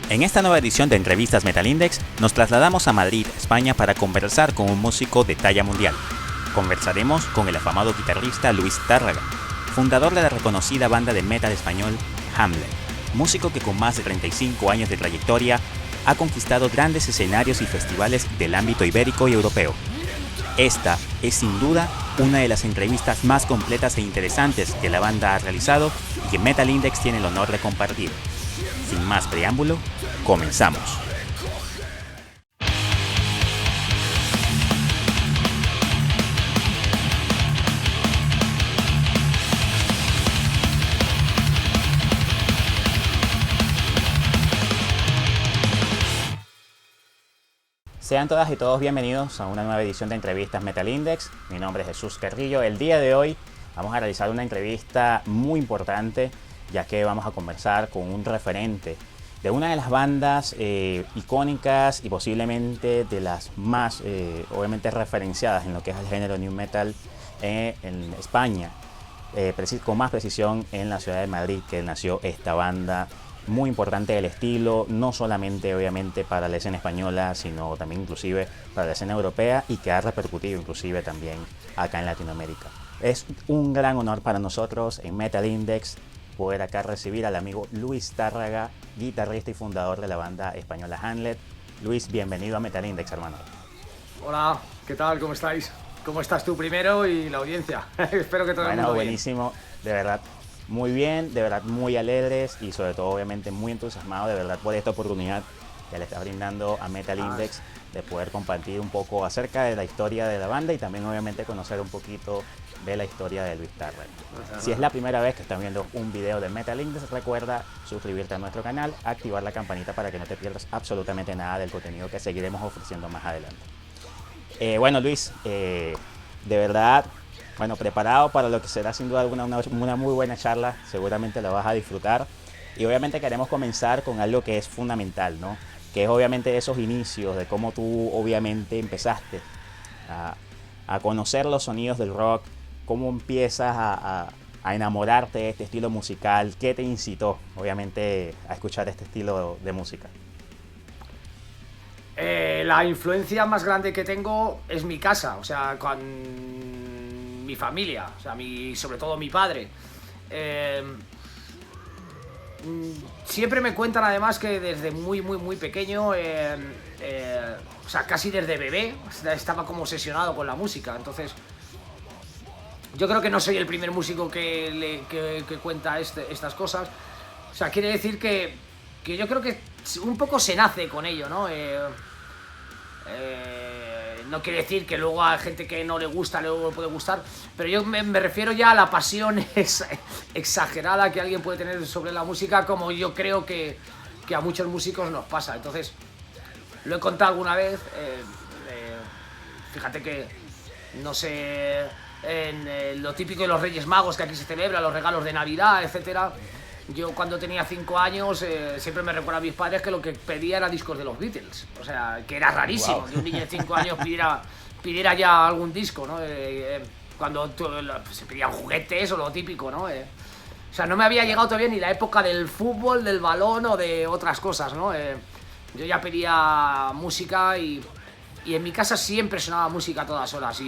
En esta nueva edición de Entrevistas Metal Index nos trasladamos a Madrid, España para conversar con un músico de talla mundial. Conversaremos con el afamado guitarrista Luis Tárraga, fundador de la reconocida banda de metal español Hamlet, músico que con más de 35 años de trayectoria ha conquistado grandes escenarios y festivales del ámbito ibérico y europeo. Esta es sin duda una de las entrevistas más completas e interesantes que la banda ha realizado y que Metal Index tiene el honor de compartir. Sin más preámbulo, comenzamos. Sean todas y todos bienvenidos a una nueva edición de Entrevistas Metal Index. Mi nombre es Jesús Carrillo. El día de hoy vamos a realizar una entrevista muy importante, ya que vamos a conversar con un referente de una de las bandas icónicas y posiblemente de las más obviamente referenciadas en lo que es el género New Metal en España, con más precisión en la ciudad de Madrid, que nació esta banda muy importante del estilo, no solamente obviamente para la escena española, sino también inclusive para la escena europea, y que ha repercutido inclusive también acá en Latinoamérica. Es un gran honor para nosotros en Metal Index poder acá recibir al amigo Luis Tárraga, guitarrista y fundador de la banda española Hamlet. Luis, bienvenido a Metal Index, hermano. Hola, ¿qué tal? ¿Cómo estáis? ¿Cómo estás tú primero y la audiencia? Espero que todo el mundo buenísimo, de verdad. Muy bien, de verdad muy alegres y sobre todo obviamente muy entusiasmados de verdad por esta oportunidad que le está brindando a Metal Index de poder compartir un poco acerca de la historia de la banda y también obviamente conocer un poquito de la historia de Luis Tárraga. Si es la primera vez que estás viendo un video de Metal Index, recuerda suscribirte a nuestro canal, activar la campanita para que no te pierdas absolutamente nada del contenido que seguiremos ofreciendo más adelante. Bueno, Luis, de verdad, preparado para lo que será sin duda alguna una muy buena charla, seguramente la vas a disfrutar. Y obviamente queremos comenzar con algo que es fundamental, ¿no? Que es obviamente esos inicios, de cómo tú obviamente empezaste a conocer los sonidos del rock, cómo empiezas a enamorarte de este estilo musical, qué te incitó obviamente a escuchar este estilo de música. La influencia más grande que tengo es mi casa, o sea, con mi familia, o sea, sobre todo mi padre. Siempre me cuentan además que desde muy pequeño, o sea, casi desde bebé, estaba como obsesionado con la música. Entonces, yo creo que no soy el primer músico que cuenta estas cosas. O sea, quiere decir que yo creo que un poco se nace con ello, ¿no? No quiere decir que luego a gente que no le gusta, luego le puede gustar, pero yo me refiero ya a la pasión exagerada que alguien puede tener sobre la música, como yo creo que a muchos músicos nos pasa. Entonces, lo he contado alguna vez, fíjate que, no sé, en lo típico de los Reyes Magos que aquí se celebra, los regalos de Navidad, etcétera. Yo cuando tenía 5 años siempre me recuerdo a mis padres que lo que pedía era discos de los Beatles. O sea, que era rarísimo que un niño de 5 años pidiera ya algún disco, ¿no? Cuando se pedían juguetes o lo típico, ¿no? O sea, no me había llegado todavía ni la época del fútbol, del balón o de otras cosas, ¿no? Yo ya pedía música y en mi casa siempre sonaba música a todas horas.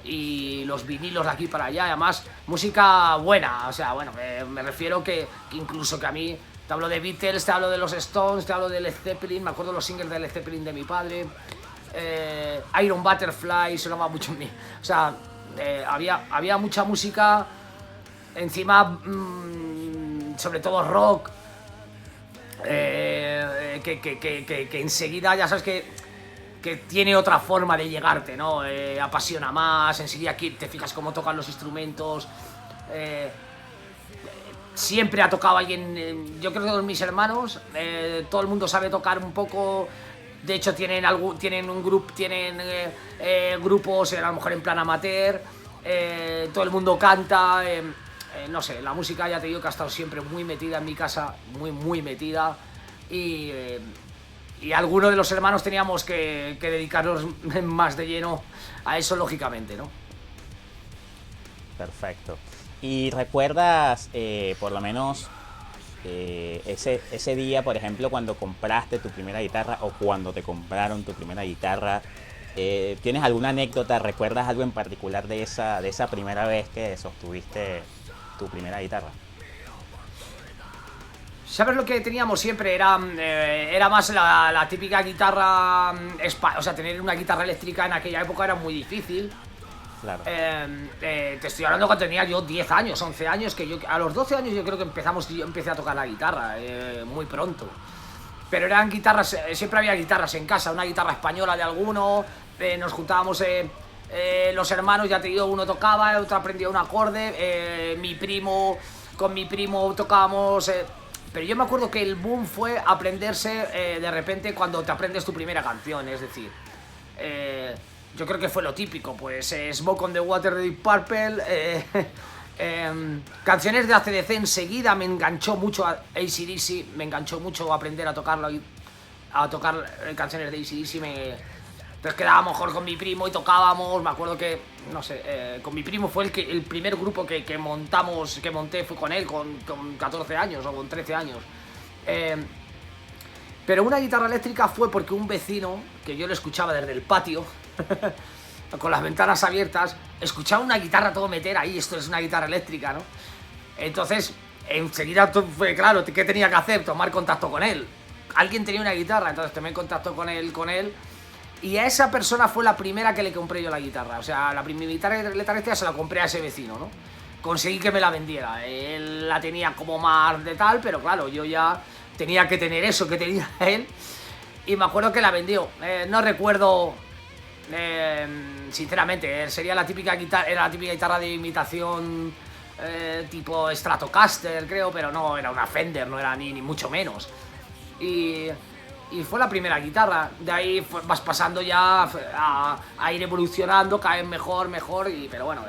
Y los vinilos de aquí para allá, además música buena, o sea, bueno, me refiero que incluso que a mí, te hablo de Beatles, te hablo de los Stones, te hablo de Led Zeppelin, me acuerdo los singles de Led Zeppelin de mi padre, Iron Butterfly sonaba mucho en mí, o sea, había mucha música, encima, sobre todo rock, que enseguida ya sabes que tiene otra forma de llegarte, ¿no? Apasiona más, enseguida aquí te fijas cómo tocan los instrumentos. Siempre ha tocado alguien, yo creo que mis hermanos, todo el mundo sabe tocar un poco. De hecho tienen grupos a lo mejor en plan amateur, todo el mundo canta, no sé, la música ya te digo que ha estado siempre muy metida en mi casa, muy metida, y algunos de los hermanos teníamos que dedicarnos más de lleno a eso, lógicamente, ¿no? Perfecto. ¿Y recuerdas, por lo menos, ese día, por ejemplo, cuando compraste tu primera guitarra o cuando te compraron tu primera guitarra, ¿tienes alguna anécdota? ¿Recuerdas algo en particular de esa primera vez que sostuviste tu primera guitarra? ¿Sabes lo que teníamos siempre? Era más la típica guitarra, o sea, tener una guitarra eléctrica en aquella época era muy difícil. Claro. Te estoy hablando cuando tenía yo 10 años, 11 años, que a los 12 años yo creo que yo empecé a tocar la guitarra, muy pronto. Pero eran guitarras, siempre había guitarras en casa, una guitarra española de alguno, nos juntábamos los hermanos, ya te digo, uno tocaba, el otro aprendía un acorde, con mi primo tocábamos... pero yo me acuerdo que el boom fue aprenderse de repente cuando te aprendes tu primera canción, es decir... yo creo que fue lo típico, pues Smoke on the Water de Deep Purple, canciones de AC/DC enseguida me enganchó mucho a AC/DC, me enganchó mucho aprender a tocar canciones de AC/DC, entonces quedábamos mejor con mi primo y tocábamos, me acuerdo que, no sé, con mi primo fue el primer grupo que monté fue con él, con 14 años o con 13 años. Pero una guitarra eléctrica fue porque un vecino, que yo lo escuchaba desde el patio, con las ventanas abiertas, escuchaba una guitarra todo meter ahí, esto es una guitarra eléctrica, ¿no? Entonces, enseguida fue claro, ¿qué tenía que hacer? Tomar contacto con él. Alguien tenía una guitarra, entonces tomé contacto con él, y a esa persona fue la primera que le compré yo la guitarra. O sea, la primera guitarra eléctrica se la compré a ese vecino, ¿no? Conseguí que me la vendiera. Él la tenía como más de tal, pero claro, yo ya tenía que tener eso que tenía él. Y me acuerdo que la vendió. No recuerdo, sinceramente, sería la típica guitarra de imitación tipo Stratocaster, creo, pero no era una Fender, no era ni mucho menos. Y fue la primera guitarra. De ahí vas pasando ya a ir evolucionando, caer mejor, pero bueno,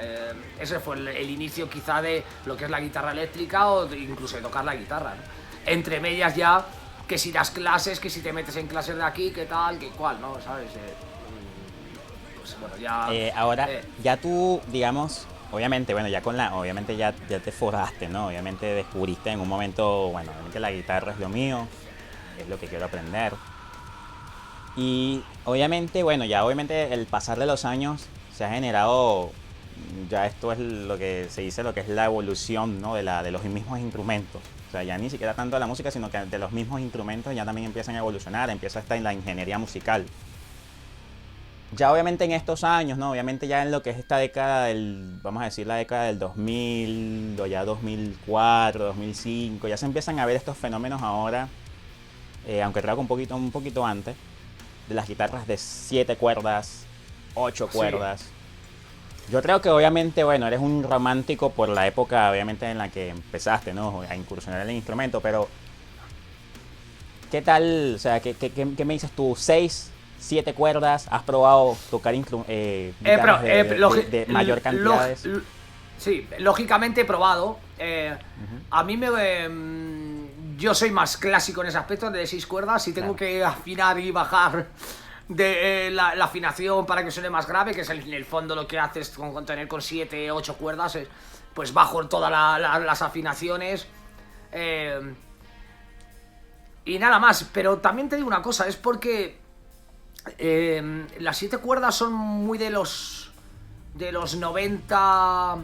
ese fue el inicio quizá de lo que es la guitarra eléctrica o incluso de tocar la guitarra, ¿no? Entre medias ya, que si das clases, que si te metes en clases de aquí, qué tal, qué cual, ¿no? ¿Sabes? Pues bueno, ya... ahora, ya tú, digamos, obviamente, bueno, obviamente ya te forraste, ¿no? Obviamente descubriste en un momento, bueno, obviamente la guitarra es lo mío, es lo que quiero aprender. Y obviamente, bueno, ya obviamente el pasar de los años se ha generado, ya esto es lo que se dice, lo que es la evolución, ¿no? de los mismos instrumentos. O sea, ya ni siquiera tanto de la música, sino que de los mismos instrumentos ya también empiezan a evolucionar, empieza a estar en la ingeniería musical. Ya obviamente en estos años, ¿no? Obviamente ya en lo que es esta década vamos a decir la década del 2000, o ya 2004, 2005, ya se empiezan a ver estos fenómenos ahora. Aunque creo que un poquito antes, de las guitarras de 7 cuerdas, 8 cuerdas. Sí. Yo creo que obviamente, bueno, eres un romántico por la época, obviamente, en la que empezaste, ¿no? A incursionar en el instrumento, pero ¿qué tal? O sea, ¿qué me dices tú? 6, 7 cuerdas, ¿has probado tocar guitarras de mayor cantidades? Sí, lógicamente he probado. A mí yo soy más clásico en ese aspecto, de 6 cuerdas, y tengo que afinar y bajar la afinación para que suene más grave, que es en el fondo lo que haces con tener con 7, 8 cuerdas, pues bajo todas las afinaciones y nada más. Pero también te digo una cosa, es porque las 7 cuerdas son muy de los 90...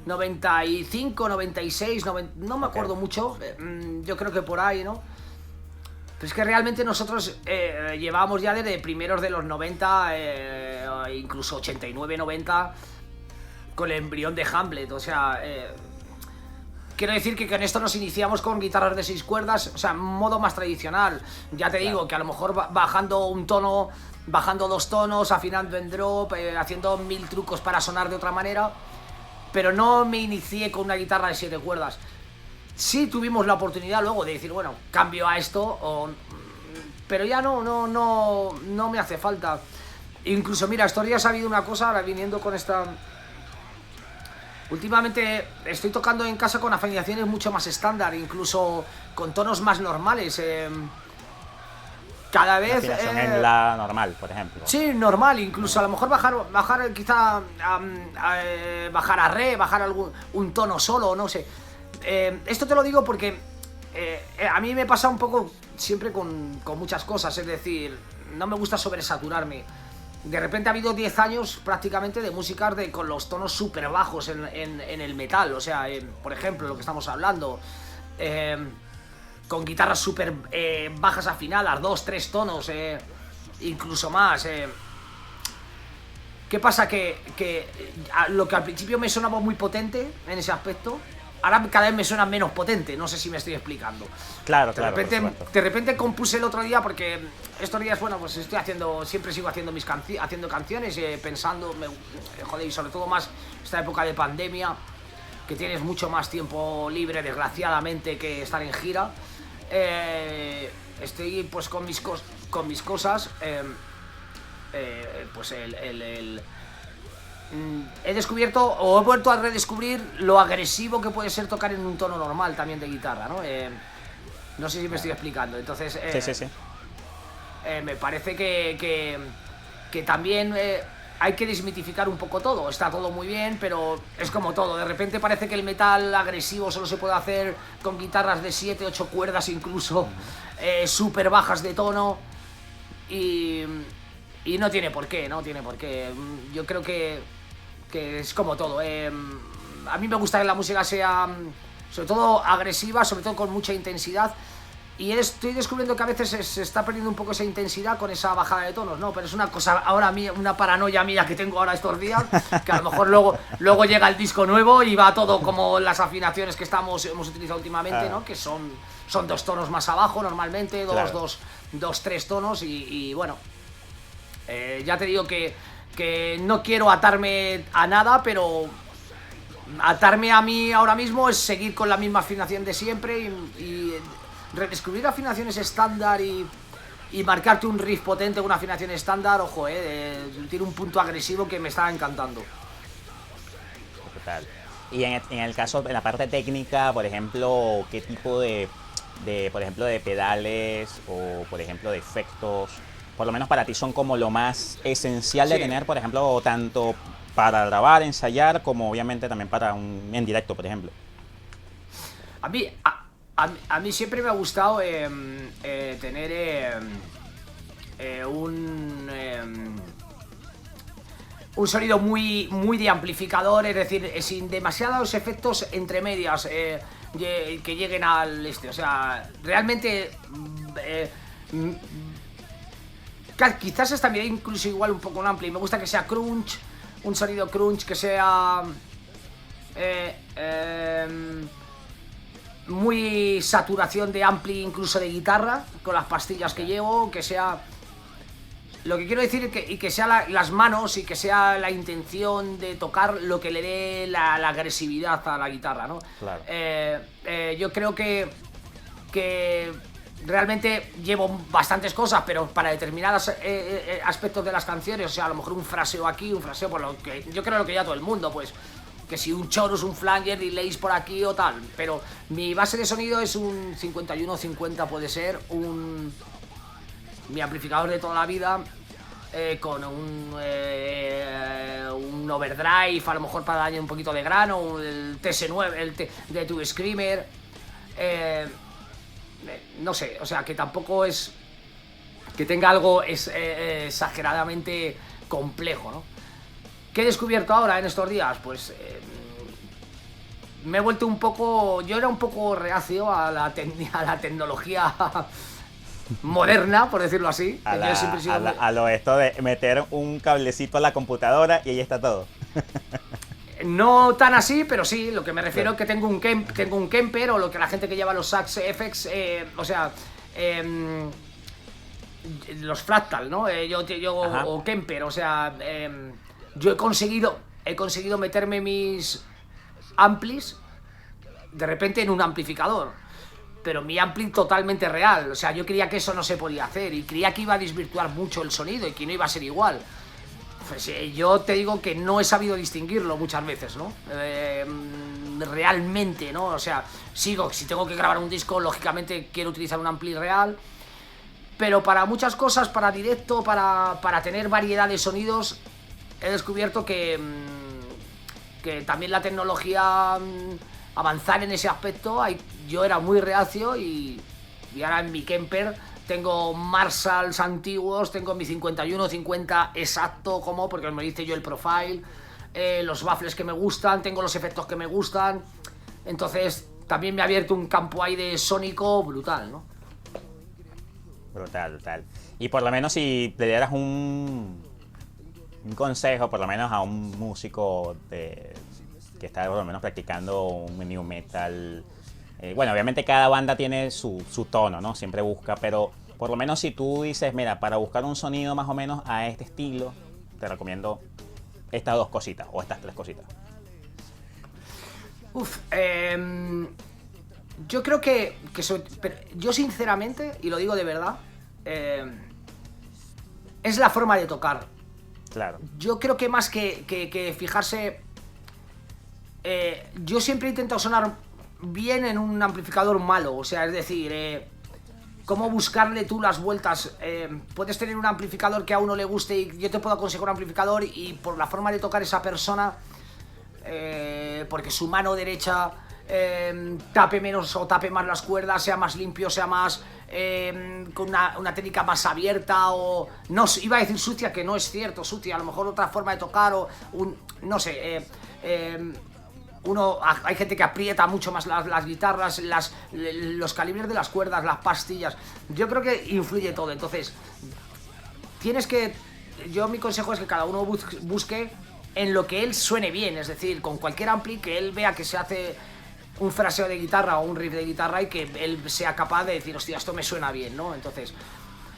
95, 96, no me acuerdo mucho, yo creo que por ahí, ¿no? Pero es que realmente nosotros llevábamos ya desde primeros de los 90, incluso 89, 90, con el embrión de Hamlet, o sea... quiero decir que con esto nos iniciamos con guitarras de 6 cuerdas, o sea, modo más tradicional. Ya te digo que a lo mejor bajando un tono, bajando 2 tonos, afinando en drop, haciendo 1000 trucos para sonar de otra manera... Pero no me inicié con una guitarra de 7 cuerdas. Sí tuvimos la oportunidad luego de decir, bueno, cambio a esto, pero ya no me hace falta. Incluso, mira, estos días ha habido una cosa, ahora viniendo con esta... Últimamente estoy tocando en casa con afinaciones mucho más estándar, incluso con tonos más normales. Cada vez... en la normal, por ejemplo. Sí, normal, incluso a lo mejor bajar quizá, bajar a re, bajar un tono solo, no sé. Esto te lo digo porque a mí me pasa un poco siempre con muchas cosas, es decir, no me gusta sobresaturarme. De repente ha habido 10 años prácticamente de músicas con los tonos súper bajos en el metal, o sea, por ejemplo, lo que estamos hablando, con guitarras súper bajas afinadas, 2-3 tonos, incluso más. ¿Qué pasa? Que lo que al principio me sonaba muy potente en ese aspecto, ahora cada vez me suena menos potente, no sé si me estoy explicando. Claro, De repente compuse el otro día, porque estos días, bueno, pues siempre sigo haciendo haciendo canciones, pensando, joder, y sobre todo más esta época de pandemia, que tienes mucho más tiempo libre, desgraciadamente, que estar en gira. Estoy pues con mis cosas, pues he descubierto o he vuelto a redescubrir lo agresivo que puede ser tocar en un tono normal también de guitarra, ¿no? No sé si me estoy explicando. Entonces, Sí. Me parece que también hay que desmitificar un poco todo. Está todo muy bien, pero es como todo. De repente parece que el metal agresivo solo se puede hacer con guitarras de 7, 8 cuerdas incluso, súper bajas de tono, y no tiene por qué, no tiene por qué. Yo creo que es como todo. A mí me gusta que la música sea, sobre todo, agresiva, sobre todo con mucha intensidad. Y estoy descubriendo que a veces se está perdiendo un poco esa intensidad con esa bajada de tonos, ¿no? Pero es una cosa ahora mía, una paranoia mía que tengo ahora estos días, que a lo mejor luego llega el disco nuevo y va todo como las afinaciones que hemos utilizado últimamente, ¿no? Que son 2 tonos más abajo normalmente, dos, 3 tonos y bueno, ya te digo que no quiero atarme a nada, pero atarme a mí ahora mismo es seguir con la misma afinación de siempre y redescubrir afinaciones estándar y marcarte un riff potente con una afinación estándar, ojo, tiene un punto agresivo que me está encantando. Total. Y en el caso, en la parte técnica, por ejemplo, ¿qué tipo por ejemplo, de pedales o, por ejemplo, de efectos, por lo menos para ti, son como lo más esencial de tener, por ejemplo, tanto para grabar, ensayar, como obviamente también para en directo, por ejemplo? A mí siempre me ha gustado tener un sonido muy de amplificador, es decir, sin demasiados efectos entre medias que lleguen al o sea, realmente quizás es también incluso igual un poco un ampli. Me gusta que sea crunch, un sonido crunch, que sea muy saturación de ampli, incluso de guitarra, con las pastillas que llevo, que sea... Lo que quiero decir es que sea las manos y que sea la intención de tocar lo que le dé la agresividad a la guitarra, ¿no? Claro. Yo creo que realmente llevo bastantes cosas, pero para determinados aspectos de las canciones, o sea, a lo mejor un fraseo aquí, un fraseo por lo que yo creo que ya todo el mundo, pues, que si un chorus, un flanger, delays por aquí o tal, pero mi base de sonido es un 51-50, puede ser, mi amplificador de toda la vida, con un overdrive, a lo mejor para darle un poquito de grano, el TS9, el de Tu Screamer, no sé, o sea, que tampoco es que tenga algo exageradamente complejo, ¿no? ¿Qué he descubierto ahora en estos días? Pues me he vuelto un poco... Yo era un poco reacio a la tecnología moderna, por decirlo así. A lo esto de meter un cablecito a la computadora y ahí está todo. No tan así, pero sí, lo que me refiero es que tengo un Kemper, o lo que la gente que lleva los Sax FX, o sea, los Fractal, ¿no? O Kemper, o sea, yo he conseguido meterme mis amplis de repente en un amplificador, pero mi ampli totalmente real, o sea, yo creía que eso no se podía hacer y creía que iba a desvirtuar mucho el sonido y que no iba a ser igual. Pues, yo te digo que no he sabido distinguirlo muchas veces, ¿no? Realmente, ¿no? O sea, si tengo que grabar un disco, lógicamente quiero utilizar un ampli real, pero para muchas cosas, para directo, para tener variedad de sonidos, he descubierto que también la tecnología avanzar en ese aspecto. Yo era muy reacio y ahora en mi Kemper tengo Marshalls antiguos, tengo mi 51-50 exacto, porque me hice yo el profile, los baffles que me gustan, tengo los efectos que me gustan. Entonces también me ha abierto un campo ahí de sónico brutal, ¿no? Brutal. Y por lo menos si le dieras un consejo, por lo menos a un músico que está por lo menos practicando un new metal. Bueno, obviamente cada banda tiene su tono, ¿no? Siempre busca, pero por lo menos si tú dices, mira, para buscar un sonido más o menos a este estilo, te recomiendo estas 2 cositas o estas 3 cositas. Yo creo que yo sinceramente, y lo digo de verdad, es la forma de tocar. Claro. Yo creo que más que fijarse, yo siempre he intentado sonar bien en un amplificador malo, o sea, es decir, cómo buscarle tú las vueltas. Puedes tener un amplificador que a uno le guste y yo te puedo aconsejar un amplificador y por la forma de tocar esa persona, porque su mano derecha tape menos o tape más las cuerdas, sea más limpio, sea más con una técnica más abierta, o no, iba a decir sucia, que no es cierto, sucia, a lo mejor otra forma de tocar, o no sé, hay gente que aprieta mucho más las guitarras, los calibres de las cuerdas, las pastillas. Yo creo que influye todo. Entonces, mi consejo es que cada uno busque en lo que él suene bien. Es decir, con cualquier ampli que él vea que se hace un fraseo de guitarra o un riff de guitarra y que él sea capaz de decir, hostia, esto me suena bien, ¿no? Entonces,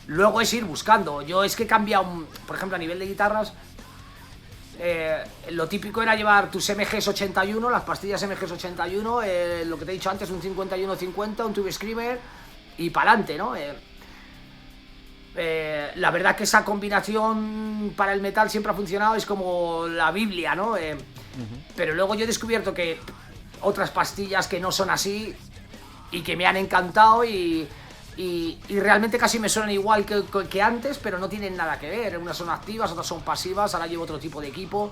luego es ir buscando. Yo es que he cambiado, por ejemplo, a nivel de guitarras, lo típico era llevar tus MGs 81, las pastillas MGs 81, lo que te he dicho antes, un 51-50, un Tube Screamer y pa'lante, ¿no? La verdad que esa combinación para el metal siempre ha funcionado, es como la Biblia, ¿no? Pero luego yo he descubierto que otras pastillas que no son así y que me han encantado y realmente casi me suenan igual que antes, pero no tienen nada que ver. Unas son activas, otras son pasivas, ahora llevo otro tipo de equipo.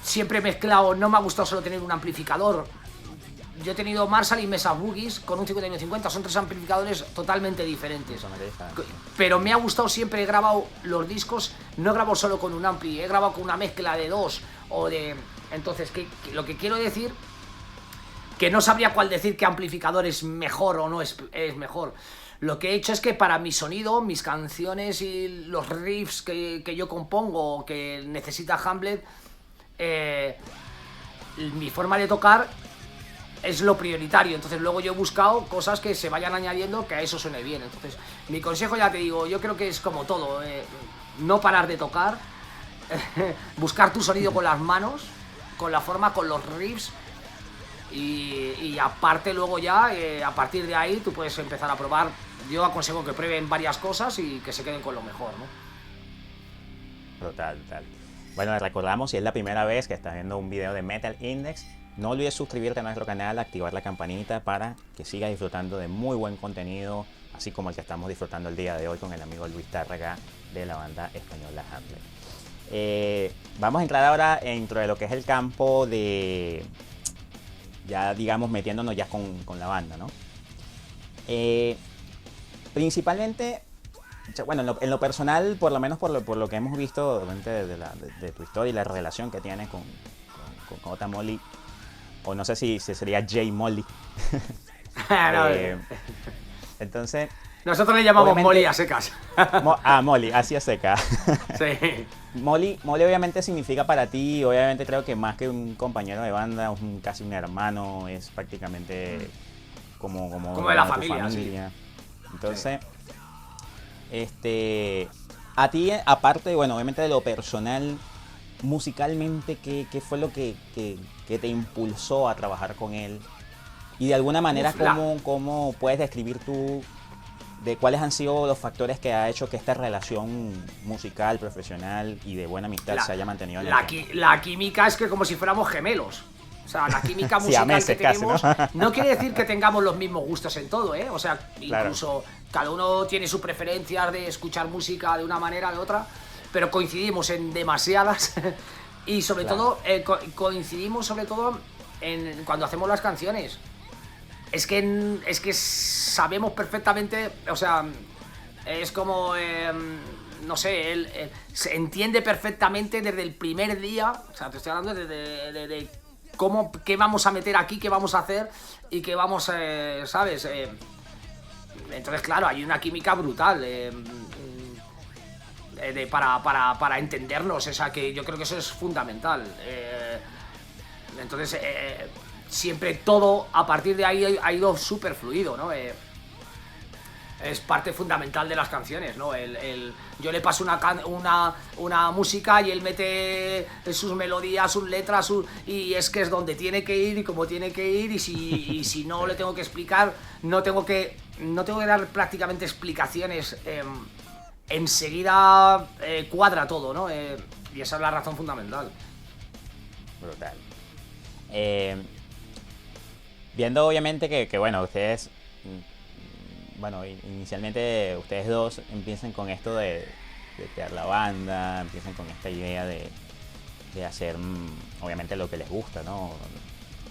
Siempre he mezclado, no me ha gustado solo tener un amplificador. Yo he tenido Marshall y Mesa Boogies con un 51-50, son 3 amplificadores totalmente diferentes. Pero me ha gustado, siempre he grabado los discos, no he grabado solo con un ampli, he grabado con una mezcla de 2 o de... Entonces, lo que quiero decir, que no sabría cuál decir qué amplificador es mejor o no es mejor. Lo que he hecho es que para mi sonido, mis canciones y los riffs que yo compongo o que necesita Hamlet, mi forma de tocar es lo prioritario. Entonces luego yo he buscado cosas que se vayan añadiendo que a eso suene bien. Entonces mi consejo, ya te digo, yo creo que es como todo, no parar de tocar, buscar tu sonido con las manos, con la forma, con los riffs. Y aparte luego ya, a partir de ahí tú puedes empezar a probar. Yo aconsejo que prueben varias cosas y que se queden con lo mejor, ¿no? Total. Bueno, recordamos, si es la primera vez que estás viendo un video de Metal Index, no olvides suscribirte a nuestro canal, activar la campanita para que sigas disfrutando de muy buen contenido, así como el que estamos disfrutando el día de hoy con el amigo Luis Tárraga de la banda española Hamlet. Vamos a entrar ahora dentro de lo que es el campo de... ya digamos metiéndonos ya con la banda, ¿no? Principalmente, bueno, en lo personal, por lo menos por lo que hemos visto de tu historia y la relación que tienes con J. Molly, o no sé si sería J. Molly. Entonces... nosotros le llamamos Molly a secas. Molly, así a seca. Sí. Molly obviamente significa para ti, obviamente creo que más que un compañero de banda, casi un hermano, es prácticamente como de la familia. Sí. Entonces, a ti, aparte, bueno, obviamente de lo personal, musicalmente, ¿qué fue lo que te impulsó a trabajar con él? Y de alguna manera, ¿cómo puedes describir tú de cuáles han sido los factores que ha hecho que esta relación musical, profesional y de buena amistad se haya mantenido en el tiempo? La química es que como si fuéramos gemelos. O sea, la química musical que tenemos casi, ¿no? Quiere decir que tengamos los mismos gustos en todo, ¿eh? O sea, incluso cada uno tiene su preferencia de escuchar música de una manera o de otra, pero coincidimos en demasiadas Y sobre Claro. todo, coincidimos sobre todo en cuando hacemos las canciones. Es que sabemos perfectamente, o sea, es como, no sé, él se entiende perfectamente desde el primer día, o sea, te estoy hablando de cómo, qué vamos a meter aquí, qué vamos a hacer y qué vamos, ¿sabes? Entonces, claro, hay una química brutal. Para entendernos, o sea, que yo creo que eso es fundamental. Entonces, siempre todo a partir de ahí ha ido súper fluido, ¿no? Es parte fundamental de las canciones, ¿no? Yo le paso una música y él mete sus melodías, sus letras, y es que es donde tiene que ir y como tiene que ir, y si no le tengo que explicar, no tengo que dar prácticamente explicaciones. Enseguida cuadra todo, ¿no? Y esa es la razón fundamental. Brutal. Viendo obviamente que bueno, ustedes, bueno, inicialmente ustedes dos empiezan con esto de crear la banda, empiezan con esta idea de hacer obviamente lo que les gusta, ¿no?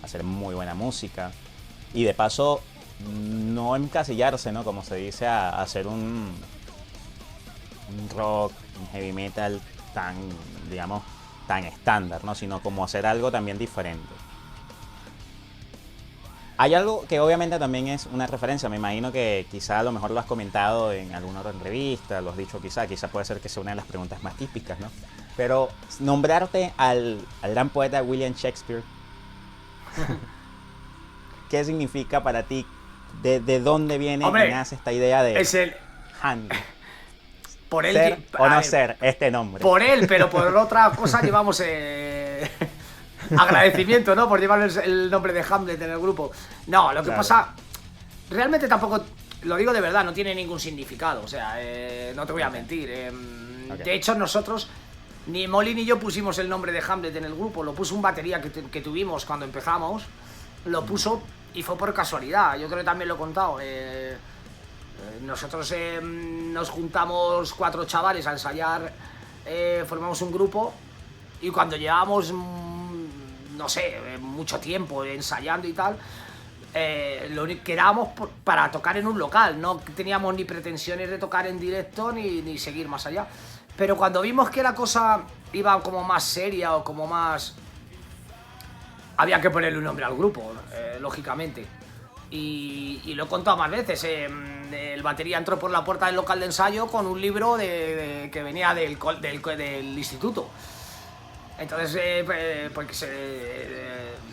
Hacer muy buena música y de paso no encasillarse, ¿no? Como se dice, a hacer un rock, un heavy metal tan, digamos, tan estándar, ¿no? Sino como hacer algo también diferente. Hay algo que obviamente también es una referencia, me imagino que quizá a lo mejor lo has comentado en alguna otra entrevista, lo has dicho quizá puede ser que sea una de las preguntas más típicas, ¿no? Pero nombrarte al gran poeta William Shakespeare, ¿qué significa para ti? ¿De dónde viene Hombre, y nace esta idea de es el... Hamlet? Por él, Ser o a no ver, ser este nombre. por él, pero por otra cosa llevamos agradecimiento, ¿no? Por llevar el nombre de Hamlet en el grupo. No, lo que Claro. pasa, realmente tampoco, lo digo de verdad, no tiene ningún significado, o sea, no te voy a mentir. Ok. De hecho, nosotros, ni Molly ni yo pusimos el nombre de Hamlet en el grupo, lo puso un batería que tuvimos cuando empezamos, lo puso y fue por casualidad, yo creo que también lo he contado. Nosotros nos juntamos 4 chavales a ensayar, formamos un grupo y cuando llevábamos, no sé, mucho tiempo ensayando y tal, lo único que éramos para tocar en un local, no teníamos ni pretensiones de tocar en directo ni seguir más allá. Pero cuando vimos que la cosa iba como más seria o como más... Había que ponerle un nombre al grupo, lógicamente. Y lo he contado más veces. El batería entró por la puerta del local de ensayo con un libro que venía del instituto. Entonces, porque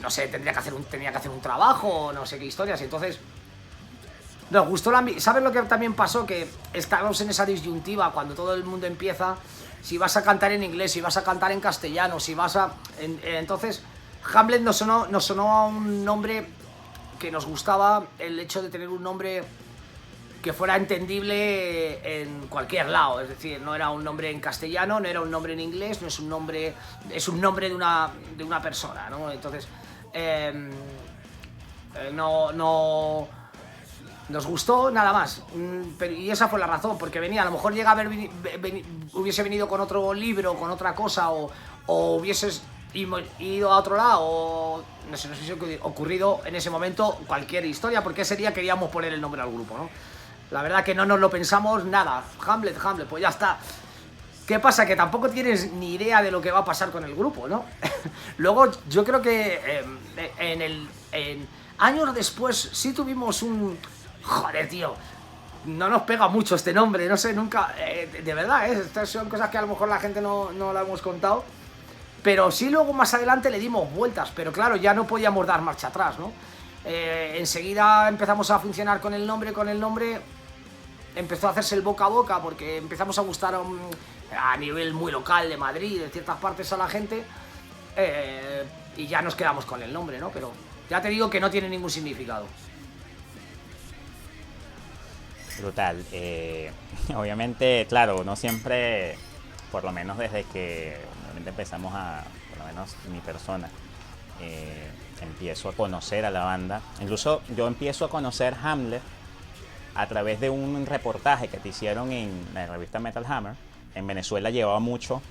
no sé, tenía que hacer un trabajo, no sé qué historias. Entonces, nos gustó ¿sabes lo que también pasó? Que estábamos en esa disyuntiva cuando todo el mundo empieza. Si vas a cantar en inglés, si vas a cantar en castellano, si vas a... entonces, Hamlet nos sonó a un nombre que nos gustaba, el hecho de tener un nombre que fuera entendible en cualquier lado, es decir, no era un nombre en castellano, no era un nombre en inglés, no es un nombre, es un nombre de una persona, ¿no? Entonces, no nos gustó nada más, y esa fue la razón, porque venía, a lo mejor llega a haber hubiese venido con otro libro, con otra cosa, o hubieses ido a otro lado, o no sé, nos hubiese ocurrido en ese momento cualquier historia, porque ese día queríamos poner el nombre al grupo, ¿no? La verdad que no nos lo pensamos nada. Hamlet, pues ya está. ¿Qué pasa? Que tampoco tienes ni idea de lo que va a pasar con el grupo, ¿no? Luego, yo creo que años después sí tuvimos un... Joder, tío, no nos pega mucho este nombre, no sé, nunca... de verdad, estas son cosas que a lo mejor la gente no la hemos contado. Pero sí luego más adelante le dimos vueltas, pero claro, ya no podíamos dar marcha atrás, ¿no? Enseguida empezamos a funcionar con el nombre, empezó a hacerse el boca a boca porque empezamos a gustar a nivel muy local de Madrid, de ciertas partes a la gente, y ya nos quedamos con el nombre, ¿no? Pero ya te digo que no tiene ningún significado. Brutal. Obviamente, claro, no siempre, por lo menos desde que obviamente empezamos por lo menos mi persona, empiezo a conocer a la banda. Incluso yo empiezo a conocer Hamlet a través de un reportaje que te hicieron en la revista Metal Hammer, en Venezuela llegaba mucho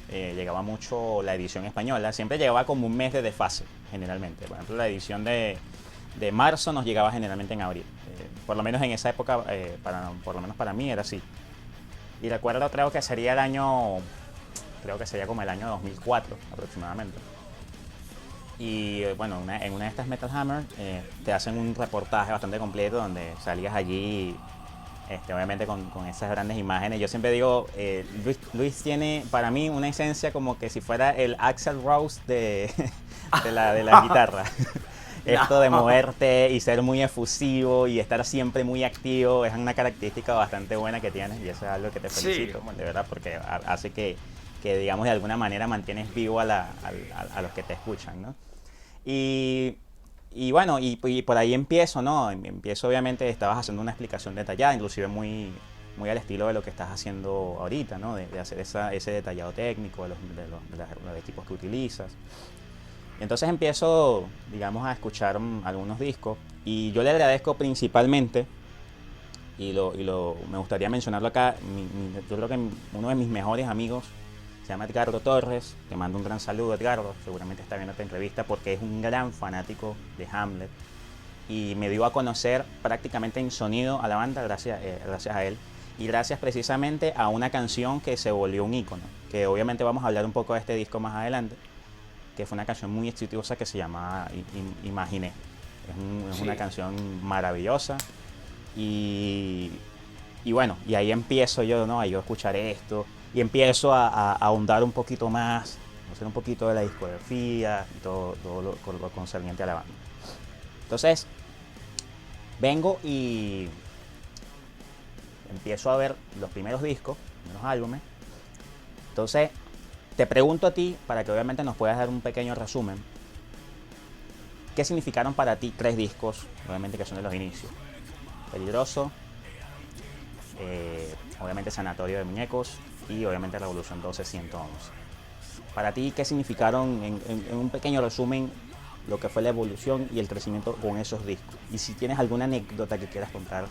la edición española, siempre llegaba como un mes de desfase, generalmente. Por ejemplo, la edición de marzo nos llegaba generalmente en abril. Por lo menos en esa época, por lo menos para mí era así. Y recuerdo, creo que sería como el año 2004 aproximadamente. Y bueno, en una de estas Metal Hammer te hacen un reportaje bastante completo donde salías allí, obviamente con esas grandes imágenes. Yo siempre digo, Luis tiene para mí una esencia como que si fuera el Axl Rose de la guitarra. Esto de moverte y ser muy efusivo y estar siempre muy activo es una característica bastante buena que tienes, y eso es algo que te felicito, sí, de verdad, porque hace que digamos de alguna manera mantienes vivo a los que te escuchan, ¿no? Y bueno, y por ahí empiezo, ¿no? Empiezo, obviamente, estabas haciendo una explicación detallada, inclusive muy al estilo de lo que estás haciendo ahorita, ¿no? De hacer ese detallado técnico de los equipos que utilizas. Entonces empiezo, digamos, a escuchar algunos discos, y yo le agradezco principalmente, y me gustaría mencionarlo acá, yo creo que uno de mis mejores amigos se llama Edgardo Torres. Te mando un gran saludo, Edgardo, seguramente está viendo esta entrevista porque es un gran fanático de Hamlet y me dio a conocer prácticamente en sonido a la banda gracias a él, y gracias precisamente a una canción que se volvió un ícono, que obviamente vamos a hablar un poco de este disco más adelante, que fue una canción muy exitosa que se llama Imaginé. Es una canción maravillosa, y bueno, y ahí empiezo yo, ¿no? A yo escuchar esto, y empiezo a ahondar un poquito más, conocer un poquito de la discografía y todo lo concerniente a la banda. Entonces, vengo y empiezo a ver los primeros discos, los álbumes. Entonces, te pregunto a ti, para que obviamente nos puedas dar un pequeño resumen, ¿qué significaron para ti 3 discos, obviamente que son de los inicios? Peligroso, obviamente Sanatorio de Muñecos, y obviamente Revolución 12-111. Para ti, ¿qué significaron, en un pequeño resumen, lo que fue la evolución y el crecimiento con esos discos? Y si tienes alguna anécdota que quieras contar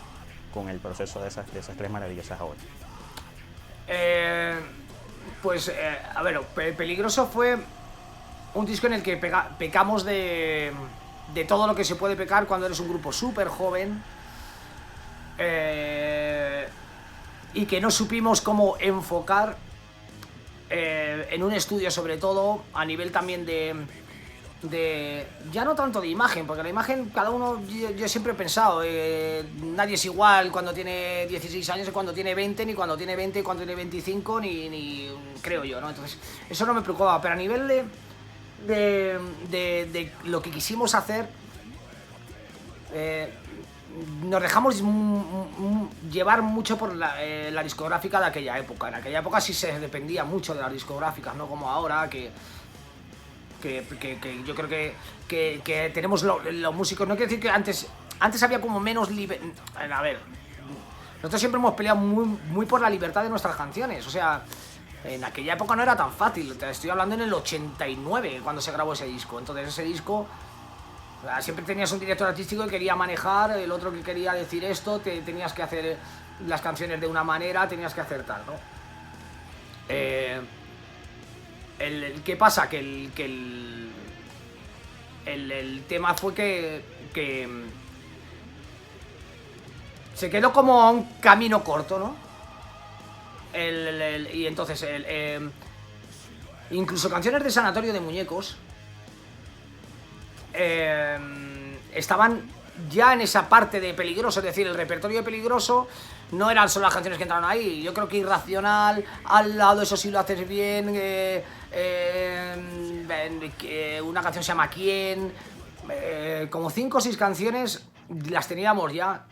con el proceso de esas 3 maravillosas obras. A ver, Peligroso fue un disco en el que pecamos de todo lo que se puede pecar cuando eres un grupo súper joven, y que no supimos cómo enfocar en un estudio, sobre todo a nivel también de ya no tanto de imagen, porque la imagen cada uno, yo siempre he pensado, nadie es igual cuando tiene 16 años que cuando tiene 20, ni cuando tiene 20 cuando tiene 25, ni creo yo, ¿no? Entonces eso no me preocupaba, pero a nivel de lo que quisimos hacer, nos dejamos llevar mucho por la discográfica de aquella época. En aquella época sí se dependía mucho de las discográficas, no como ahora, que yo creo que tenemos los músicos. No quiero decir que antes había como menos a ver, nosotros siempre hemos peleado muy por la libertad de nuestras canciones. O sea, en aquella época no era tan fácil. Te estoy hablando en el 89, cuando se grabó ese disco. Entonces ese disco, siempre tenías un director artístico que quería manejar, el otro que quería decir esto, tenías que hacer las canciones de una manera, tenías que hacer tal, ¿no? ¿Qué pasa? Que el tema fue que se quedó como a un camino corto, ¿no? Y entonces, incluso canciones de Sanatorio de Muñecos estaban ya en esa parte de Peligroso, es decir, el repertorio de Peligroso no eran solo las canciones que entraron ahí. Yo creo que Irracional, Al lado, Eso sí lo haces bien, una canción se llama ¿Quién? Como 5 o 6 canciones las teníamos ya,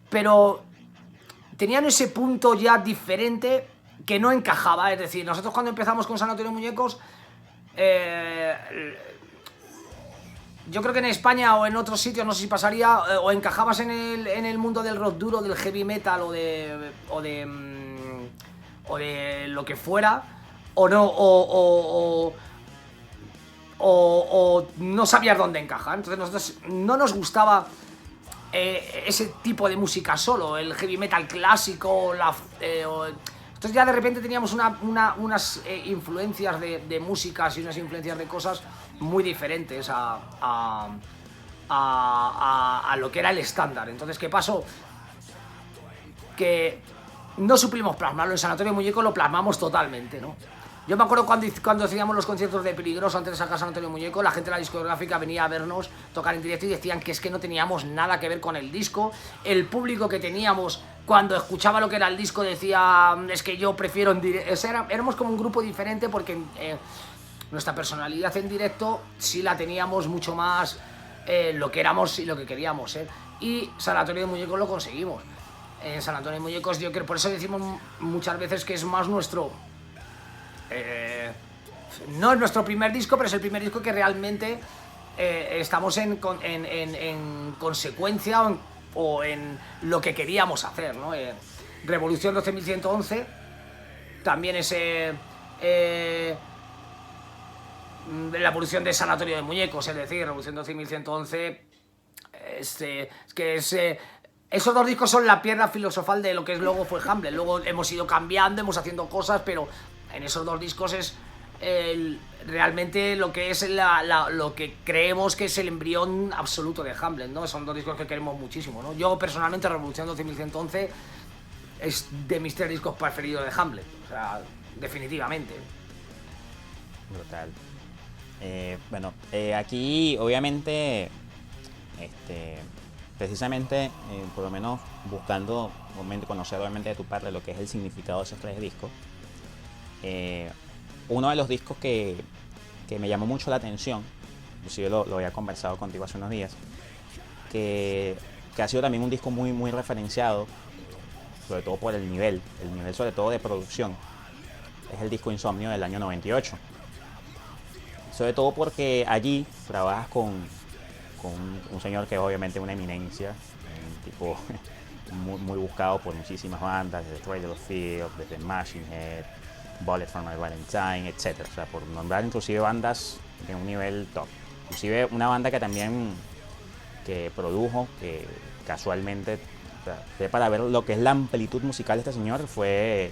pero tenían ese punto ya diferente que no encajaba. Es decir, nosotros cuando empezamos con Sanatorio de Muñecos, yo creo que en España o en otros sitios, no sé si pasaría, o encajabas en el mundo del rock duro, del heavy metal o de lo que fuera, o no, o no sabías dónde encajar. Entonces nosotros no nos gustaba ese tipo de música solo, el heavy metal clásico, nosotros Entonces ya de repente teníamos unas influencias de músicas y unas influencias de cosas muy diferentes a lo que era el estándar. Entonces, ¿qué pasó? Que no supimos plasmarlo. En Sanatorio de Muñecos lo plasmamos totalmente, ¿no? Yo me acuerdo cuando hacíamos los conciertos de Peligroso antes de sacar Sanatorio de Muñecos, la gente de la discográfica venía a vernos tocar en directo y decían que es que no teníamos nada que ver con el disco. El público que teníamos cuando escuchaba lo que era el disco decía, es que yo prefiero en directo. O sea, éramos como un grupo diferente porque nuestra personalidad en directo sí la teníamos mucho más lo que éramos y lo que queríamos ser. Y Sanatorio de Muñecos lo conseguimos. En Sanatorio de Muñecos, yo creo, por eso decimos muchas veces que es más nuestro... no es nuestro primer disco, pero es el primer disco que realmente estamos en consecuencia o en lo que queríamos hacer, ¿no? Revolución 12111 también es la evolución de Sanatorio de Muñecos, es decir, Revolución 12111 es que es... esos dos discos son la piedra filosofal de lo que luego fue Hamlet. Luego hemos ido cambiando, hemos haciendo cosas, pero en esos dos discos es realmente lo que es lo que creemos que es el embrión absoluto de Hamlet, ¿no? Son dos discos que queremos muchísimo, ¿no? Yo personalmente Revolución 12111 es de mis 3 discos preferidos de Hamlet, o sea, definitivamente. Brutal. Bueno, aquí obviamente precisamente, por lo menos buscando conocer obviamente de tu parte lo que es el significado de esos 3 discos, uno de los discos que me llamó mucho la atención, inclusive lo había conversado contigo hace unos días, que ha sido también un disco muy referenciado, sobre todo por el nivel sobre todo de producción, es el disco Insomnio del año 98. Sobre todo porque allí trabajas con un señor que es obviamente una eminencia, un tipo muy buscado por muchísimas bandas, desde Cradle of Filth, desde Machine Head, Bullet for My Valentine, etc. O sea, por nombrar inclusive bandas de un nivel top. Inclusive una banda que también que produjo, que casualmente, o sea, para ver lo que es la amplitud musical de este señor, fue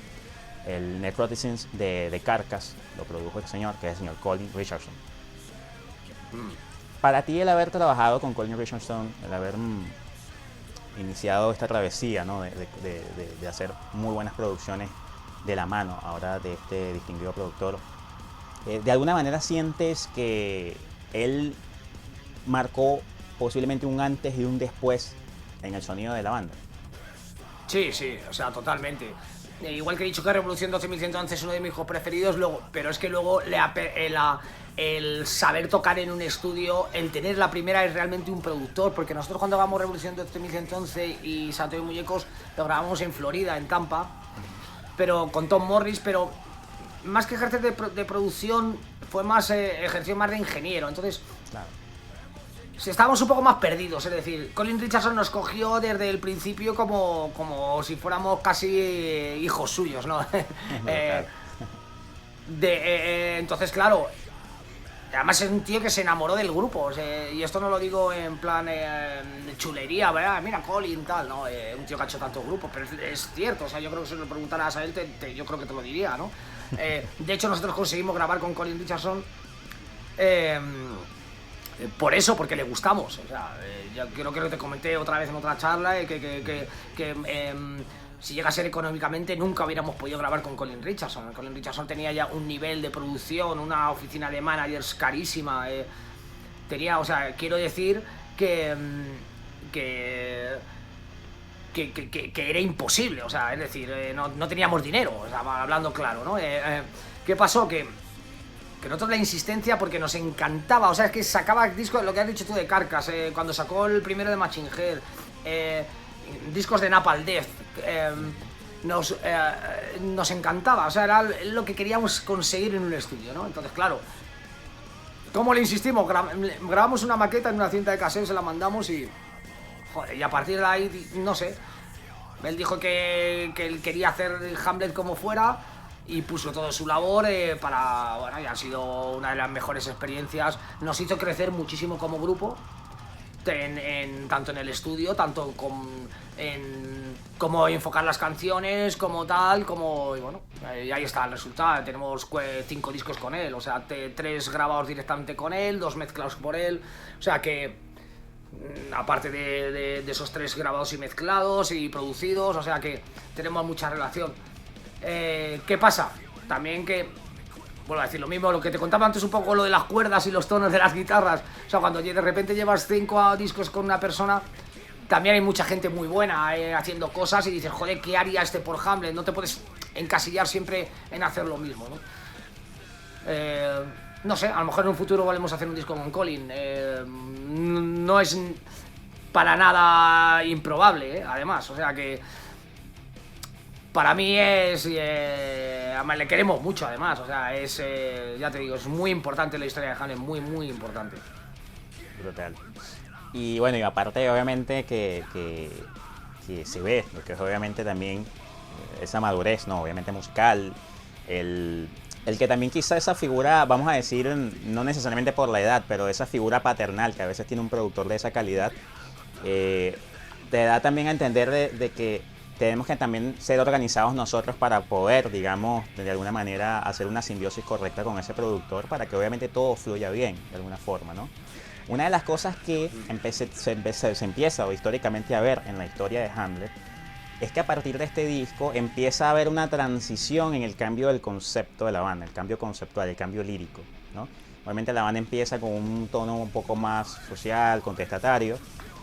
el Necroticism de Carcass, lo produjo este señor, que es el señor Colin Richardson. Para ti, el haber trabajado con Colin Richardson, el haber iniciado esta travesía, ¿no? de hacer muy buenas producciones de la mano ahora de este distinguido productor, ¿de alguna manera sientes que él marcó posiblemente un antes y un después en el sonido de la banda? Sí, o sea, totalmente. Igual que he dicho que Revolución 12111 es uno de mis hijos preferidos, pero es que luego el saber tocar en un estudio, el tener la primera es realmente un productor, porque nosotros cuando grabamos Revolución 12111 y Sanatorio de Muñecos lo grabamos en Florida, en Tampa, pero con Tom Morris, pero más que ejercer de producción fue más ejerció más de ingeniero. Entonces, claro, estábamos un poco más perdidos, es decir, Colin Richardson nos cogió desde el principio como si fuéramos casi hijos suyos, ¿no? Entonces, claro, además es un tío que se enamoró del grupo, o sea, y esto no lo digo en plan chulería, ¿verdad? Mira, Colin, tal, ¿no? Un tío que ha hecho tantos grupos, pero es cierto, o sea, yo creo que si lo preguntaras a él, yo creo que te lo diría, ¿no? De hecho, nosotros conseguimos grabar con Colin Richardson por eso, porque le gustamos. O sea, yo creo que te comenté otra vez en otra charla que si llega a ser económicamente nunca hubiéramos podido grabar con Colin Richardson. Colin Richardson tenía ya un nivel de producción, una oficina de managers carísima. Tenía, o sea, quiero decir que era imposible, o sea, es decir, no teníamos dinero, o sea, hablando claro, ¿no? ¿Qué pasó? Que nosotros la insistencia, porque nos encantaba, o sea, es que sacaba discos, lo que has dicho tú de Carcass, cuando sacó el primero de Machine Head, discos de Napalm Death, nos encantaba, o sea, era lo que queríamos conseguir en un estudio, ¿no? Entonces, claro, ¿cómo le insistimos? Grabamos una maqueta en una cinta de cassette, se la mandamos y... Joder, y a partir de ahí, no sé, él dijo que él quería hacer Hamlet como fuera y puso todo su labor para, bueno, y ha sido una de las mejores experiencias. Nos hizo crecer muchísimo como grupo, tanto en el estudio, tanto cómo enfocar las canciones, como tal, como... Y bueno, y ahí está el resultado. Tenemos 5 discos con él, o sea, 3 grabados directamente con él, 2 mezclados por él. O sea que, aparte de esos 3 grabados y mezclados y producidos, o sea que tenemos mucha relación. ¿Qué pasa? También que, vuelvo a decir lo mismo, lo que te contaba antes un poco, lo de las cuerdas y los tonos de las guitarras. O sea, cuando de repente llevas 5 discos con una persona, también hay mucha gente muy buena haciendo cosas y dices, joder, ¿qué haría este por Hamlet? No te puedes encasillar siempre en hacer lo mismo, ¿no? No sé, a lo mejor en un futuro volvemos a hacer un disco con Colin. No es para nada improbable, además, o sea que para mí es... además le queremos mucho, además, o sea, es... ya te digo, es muy importante la historia de Hamlet, muy, muy importante. Brutal. Y bueno, y aparte obviamente que se ve, lo que es obviamente también esa madurez, ¿no? Obviamente musical, el que también quizá esa figura, vamos a decir, no necesariamente por la edad, pero esa figura paternal que a veces tiene un productor de esa calidad, te da también a entender de que tenemos que también ser organizados nosotros para poder, digamos, de alguna manera hacer una simbiosis correcta con ese productor para que obviamente todo fluya bien, de alguna forma, ¿no? Una de las cosas que se empieza históricamente a ver en la historia de Hamlet es que a partir de este disco empieza a haber una transición en el cambio del concepto de la banda, el cambio conceptual, el cambio lírico, ¿no? Obviamente la banda empieza con un tono un poco más social, contestatario,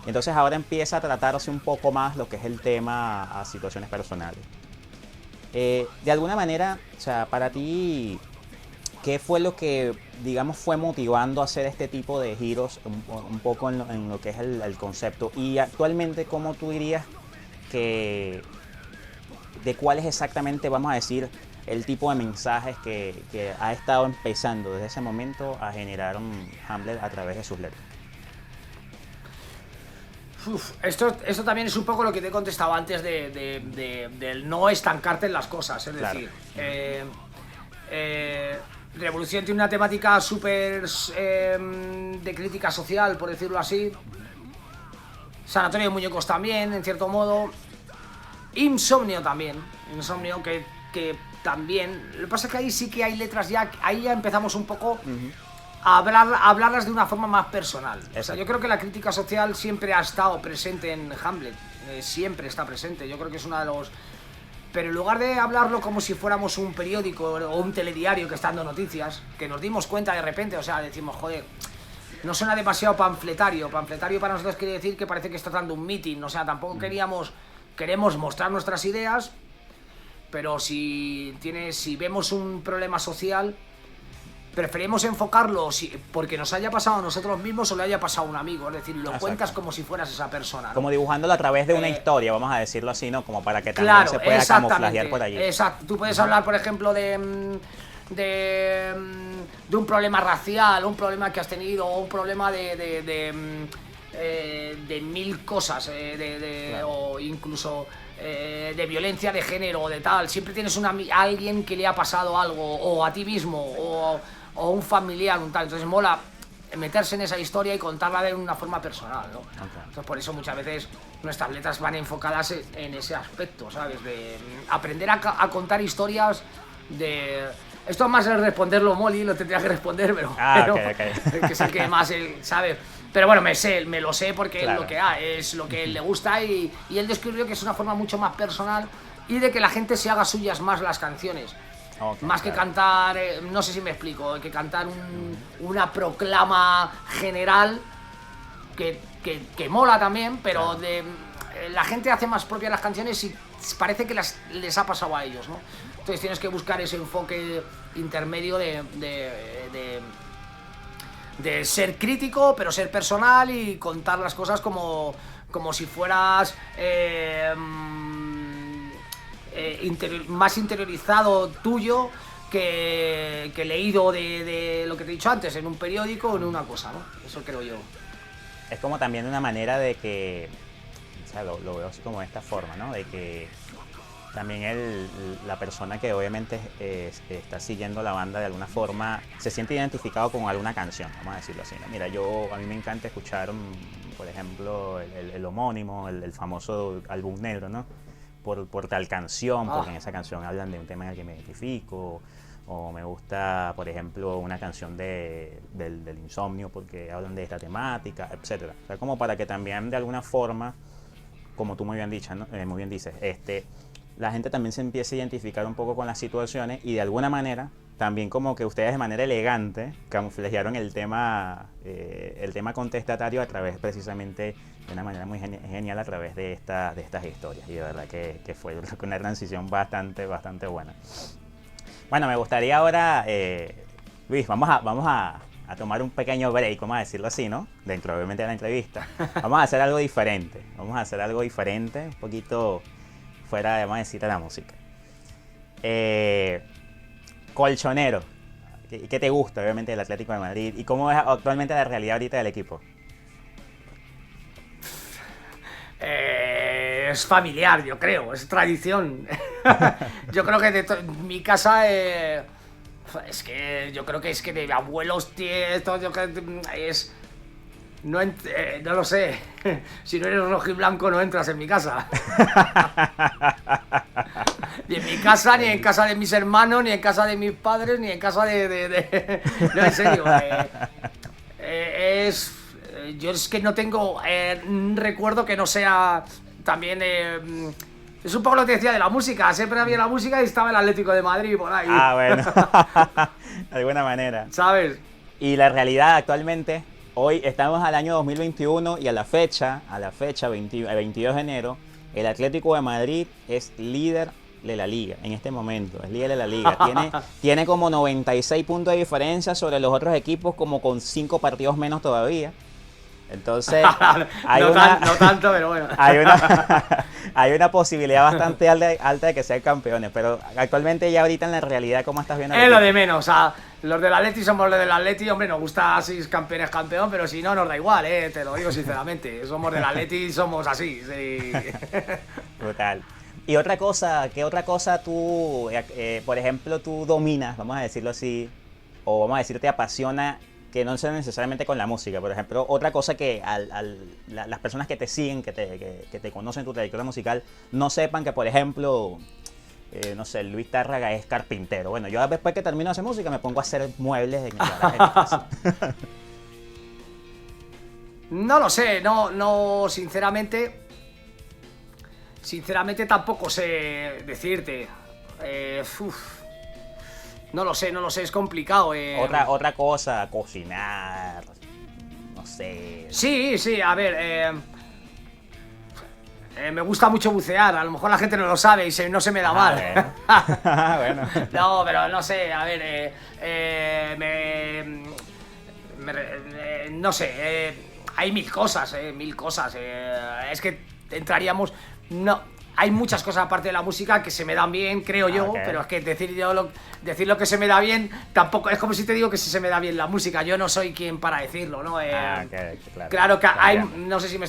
y entonces ahora empieza a tratarse un poco más lo que es el tema a situaciones personales. De alguna manera, o sea, para ti, ¿qué fue lo que, digamos, fue motivando a hacer este tipo de giros un poco en lo que es el concepto? Y actualmente, ¿cómo tú dirías que de cuál es exactamente, vamos a decir, el tipo de mensajes que ha estado empezando desde ese momento a generar un Hamlet a través de sus letras? Esto también es un poco lo que te he contestado antes del no estancarte en las cosas, es Claro. decir, Revolución tiene una temática súper de crítica social, por decirlo así. Sanatorio de Muñecos también, en cierto modo. Insomnio también. Insomnio que también... Lo que pasa es que ahí sí que hay letras ya... Ahí ya empezamos un poco a hablarlas de una forma más personal. O sea, yo creo que la crítica social siempre ha estado presente en Hamlet. Siempre está presente. Yo creo que es una de los... Pero en lugar de hablarlo como si fuéramos un periódico o un telediario que está dando noticias, que nos dimos cuenta de repente, o sea, decimos, joder, no suena demasiado panfletario. Panfletario para nosotros quiere decir que parece que está dando un meeting, o sea, tampoco queremos mostrar nuestras ideas, pero si vemos un problema social, preferimos enfocarlo porque nos haya pasado a nosotros mismos o le haya pasado a un amigo, es decir, lo cuentas como si fueras esa persona, ¿no? Como dibujándolo a través de una historia, vamos a decirlo así, ¿no? Como para que también se pueda camuflajear por allí. Exacto, tú puedes hablar, por ejemplo, de un problema racial, un problema que has tenido, o un problema de mil cosas, claro. O incluso de violencia de género o de tal. Siempre tienes a alguien que le ha pasado algo, o a ti mismo, o un familiar, un tal. Entonces mola meterse en esa historia y contarla de una forma personal, ¿no? Okay. Entonces por eso muchas veces nuestras letras van enfocadas en ese aspecto, ¿sabes? De aprender a contar historias de... Esto más es responderlo, Molly, lo tendría que responder, pero okay. Que es el que más, ¿sabes? Pero bueno, me lo sé porque claro. Es lo que le gusta y él descubrió que es una forma mucho más personal y de que la gente se haga suyas más las canciones. Okay, más que cantar, no sé si me explico, que cantar una proclama general que mola también, pero claro. La gente hace más propias las canciones y parece que les ha pasado a ellos, ¿no? Entonces tienes que buscar ese enfoque intermedio de ser crítico, pero ser personal y contar las cosas como si fueras más interiorizado tuyo que leído de lo que te he dicho antes, en un periódico o en una cosa, ¿no? Eso creo yo. Es como también una manera de que, o sea, lo veo así como de esta forma, ¿no? De que también la persona que obviamente está siguiendo la banda de alguna forma se siente identificado con alguna canción, vamos a decirlo así, ¿no? Mira, a mí me encanta escuchar, por ejemplo, el homónimo, el famoso álbum negro, ¿no? por tal canción, porque en esa canción hablan de un tema en el que me identifico, o me gusta, por ejemplo, una canción del insomnio porque hablan de esta temática, etcétera. O sea, como para que también de alguna forma, como tú muy bien dices, ¿no? Muy bien dices, la gente también se empiece a identificar un poco con las situaciones y de alguna manera también como que ustedes de manera elegante camuflajearon el tema contestatario a través precisamente de una manera muy genial a través de estas historias, y de verdad que fue una transición bastante buena. Bueno, me gustaría ahora, Luis, vamos a tomar un pequeño break, vamos a decirlo así, ¿no? Dentro obviamente de la entrevista. Vamos a hacer algo diferente, un poquito fuera, vamos a decir, de la música. Colchonero, ¿qué te gusta obviamente del Atlético de Madrid? ¿Y cómo es actualmente la realidad ahorita del equipo? Es familiar, yo creo, es tradición. Yo creo que mi casa es que yo creo que es que de abuelos, tíos, yo creo que es no lo sé. Si no eres rojo y blanco no entras en mi casa. Ni en mi casa, ni en casa de mis hermanos, ni en casa de mis padres, ni en casa de... No, en serio. Yo es que no tengo un recuerdo que no sea también... es un poco lo que decía de la música. Siempre había la música y estaba el Atlético de Madrid por ahí. Ah, bueno. De alguna manera. ¿Sabes? Y la realidad actualmente, hoy estamos al año 2021 y a la fecha 22 de enero, el Atlético de Madrid es líder de la liga en este momento, es líder de la liga. Tiene como 96 puntos de diferencia sobre los otros equipos, como con 5 partidos menos todavía. Entonces, no tanto, pero bueno. Hay una posibilidad bastante alta de que sean campeones, pero actualmente ya ahorita en la realidad, ¿cómo estás viendo? Es lo de menos, o sea, los del Atleti somos los del Atleti, hombre, nos gusta si es campeón, pero si no, nos da igual, te lo digo sinceramente. Somos del Atleti y somos así, sí. Brutal. Y otra cosa, ¿qué otra cosa tú, por ejemplo, tú dominas, vamos a decirlo así, o vamos a decir, te apasiona, que no sea necesariamente con la música? Por ejemplo, otra cosa que las personas que te siguen, que te conocen tu trayectoria musical, no sepan que, por ejemplo, no sé, Luis Tárraga es carpintero. Bueno, yo después que termino de hacer música me pongo a hacer muebles en el garaje de mi casa. No lo sé, no, sinceramente tampoco sé decirte. No lo sé, es complicado. Otra cosa, cocinar, no sé. Sí, a ver, me gusta mucho bucear, a lo mejor la gente no lo sabe y no se me da mal. Bueno. No, pero no sé, a ver, no sé, hay mil cosas. Es que entraríamos... No, hay muchas cosas aparte de la música que se me dan bien, creo yo, okay. Pero es que decir lo que se me da bien tampoco es como si te digo que si se me da bien la música. Yo no soy quien para decirlo, ¿no? Claro que hay, no sé si me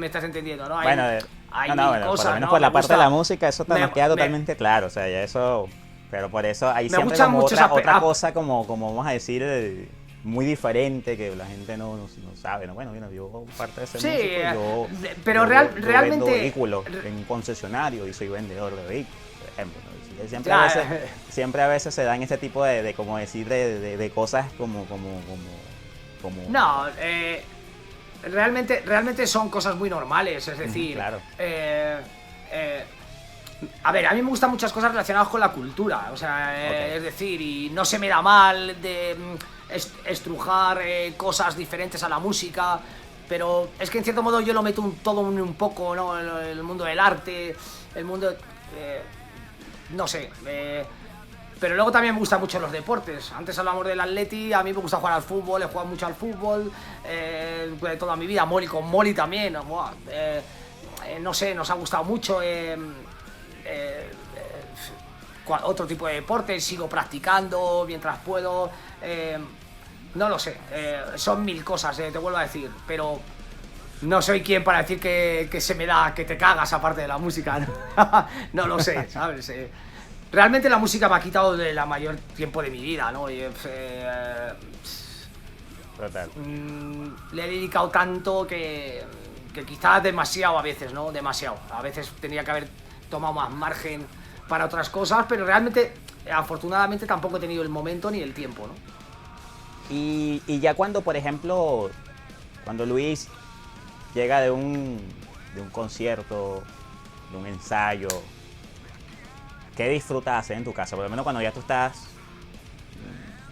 estás entendiendo, ¿no? Bueno, hay mil cosas, por lo menos por la parte de la música eso nos queda totalmente claro, o sea, ya eso, pero por eso hay siempre como otra cosa como vamos a decir, muy diferente que la gente no sabe, ¿no? Bueno, yo parte de ese músico, pero realmente vendo vehículos en un concesionario y soy vendedor de vehículos, por ejemplo, ¿no? Siempre a veces se dan ese tipo de como decir de cosas como no, realmente son cosas muy normales, es decir, claro. A ver, a mí me gustan muchas cosas relacionadas con la cultura, o sea, okay. Es decir, y no se me da mal de estrujar cosas diferentes a la música, pero es que en cierto modo yo lo meto todo un poco, ¿no? El mundo del arte, el mundo... no sé, pero luego también me gustan mucho los deportes. Antes hablamos del Atleti, a mí me gusta jugar al fútbol, he jugado mucho al fútbol de toda mi vida, con Molly también, no sé, nos ha gustado mucho otro tipo de deporte, sigo practicando mientras puedo, no lo sé, son mil cosas, te vuelvo a decir, pero no soy quien para decir que se me da, que te cagas aparte de la música, ¿no? No lo sé, ¿sabes? Realmente la música me ha quitado de la mayor tiempo de mi vida, ¿no? Total. Le he dedicado tanto que quizás demasiado a veces, ¿no? Demasiado. A veces tendría que haber tomado más margen para otras cosas, pero realmente, afortunadamente, tampoco he tenido el momento ni el tiempo, ¿no? Y ya cuando, por ejemplo, cuando Luis llega de un concierto, de un ensayo, ¿qué disfrutas hacer en tu casa? Por lo menos cuando ya tú estás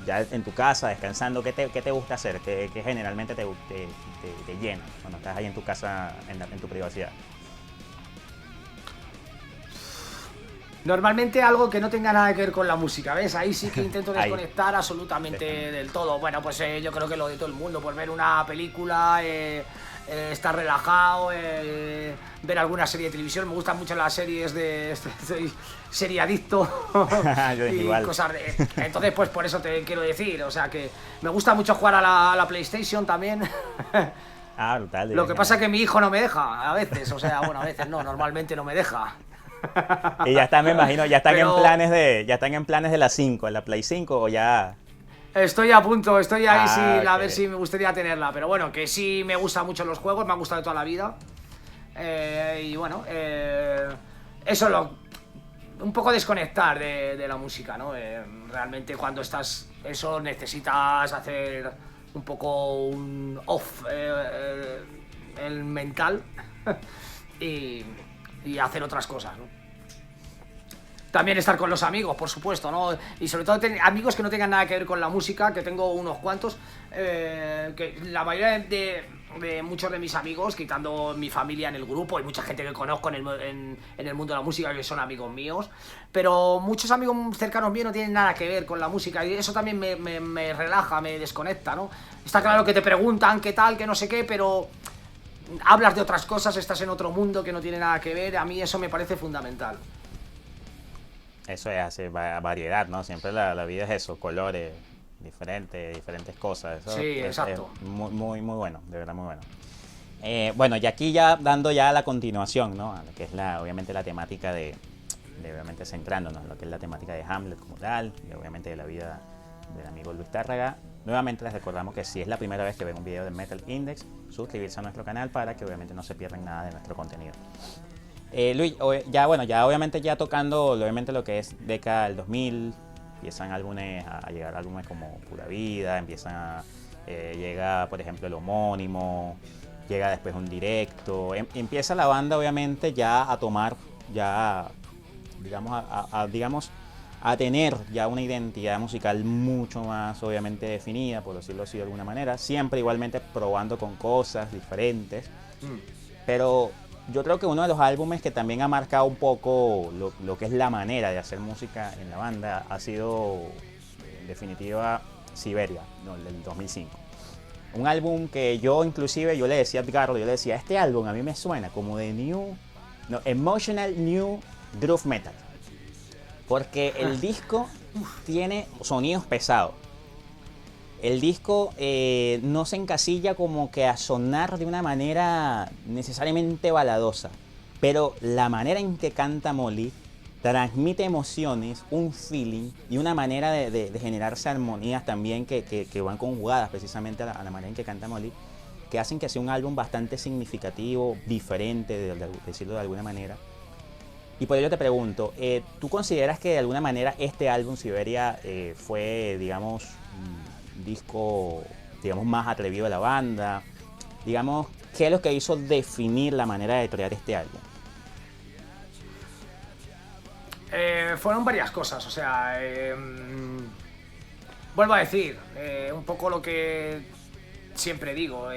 ya en tu casa descansando, ¿qué te gusta hacer? ¿Qué generalmente te llena cuando estás ahí en tu casa, en tu privacidad? Normalmente algo que no tenga nada que ver con la música, ¿ves? Ahí sí que intento desconectar absolutamente del todo. Bueno, pues yo creo que lo de todo el mundo, pues ver una película, estar relajado, ver alguna serie de televisión. Me gustan mucho las series soy seriadicto y igual. cosas entonces, pues por eso te quiero decir, o sea que me gusta mucho jugar a la PlayStation también. Ah, brutal. Lo que pasa es que mi hijo no me deja, a veces, o sea, bueno, a veces no, normalmente no me deja. Y ya están, me imagino, ya están Pero ya están en planes de la 5, en la Play 5 o ya. estoy a punto, estoy ahí a Ok. ver si me gustaría tenerla. Pero bueno, que sí me gustan mucho los juegos, me han gustado de toda la vida. Y bueno, eso un poco desconectar de la música, ¿no? Realmente cuando estás eso necesitas hacer un poco un off el mental y hacer otras cosas, ¿no? También estar con los amigos, por supuesto, ¿no? Y sobre todo amigos que no tengan nada que ver con la música, que tengo unos cuantos, que la mayoría de muchos de mis amigos, quitando mi familia en el grupo y mucha gente que conozco en el mundo de la música que son amigos míos, pero muchos amigos cercanos míos no tienen nada que ver con la música y eso también me relaja, me desconecta, ¿no? Está claro que te preguntan qué tal, que no sé qué, pero hablas de otras cosas, estás en otro mundo que no tiene nada que ver, a mí eso me parece fundamental. Eso es, hace variedad, ¿no? Siempre la vida es eso, colores, diferentes cosas. Eso Sí, exacto. es muy bueno, de verdad muy bueno. Bueno, y aquí ya dando ya la continuación, ¿no? A lo que es obviamente la temática de obviamente centrándonos en lo que es la temática de Hamlet como tal, y obviamente de la vida del amigo Luis Tárraga. Nuevamente les recordamos que si es la primera vez que ven un video de Metal Index, suscribirse a nuestro canal para que obviamente no se pierdan nada de nuestro contenido. Luis, ya obviamente ya tocando obviamente lo que es década del 2000, empiezan álbumes a llegar álbumes como Pura Vida, llega por ejemplo el homónimo, llega después un directo, empieza la banda obviamente ya a tomar, ya digamos a tener ya una identidad musical mucho más obviamente definida, por decirlo así de alguna manera, siempre igualmente probando con cosas diferentes, pero yo creo que uno de los álbumes que también ha marcado un poco lo que es la manera de hacer música en la banda ha sido, en definitiva, Siberia, del 2005. Un álbum que yo inclusive, yo le decía a Edgardo, yo le decía, este álbum a mí me suena como de Emotional New Groove Metal. Porque el disco tiene sonidos pesados. El disco no se encasilla como que a sonar de una manera necesariamente baladosa, pero la manera en que canta Molly transmite emociones, un feeling y una manera de generarse armonías también que van conjugadas precisamente a la manera en que canta Molly, que hacen que sea un álbum bastante significativo, diferente, de decirlo de alguna manera. Y por ello te pregunto, ¿tú consideras que de alguna manera este álbum, Siberia, fue, digamos, disco, digamos, más atrevido de la banda? Digamos, ¿qué es lo que hizo definir la manera de crear este álbum? Fueron varias cosas, o sea, vuelvo a decir, un poco lo que siempre digo,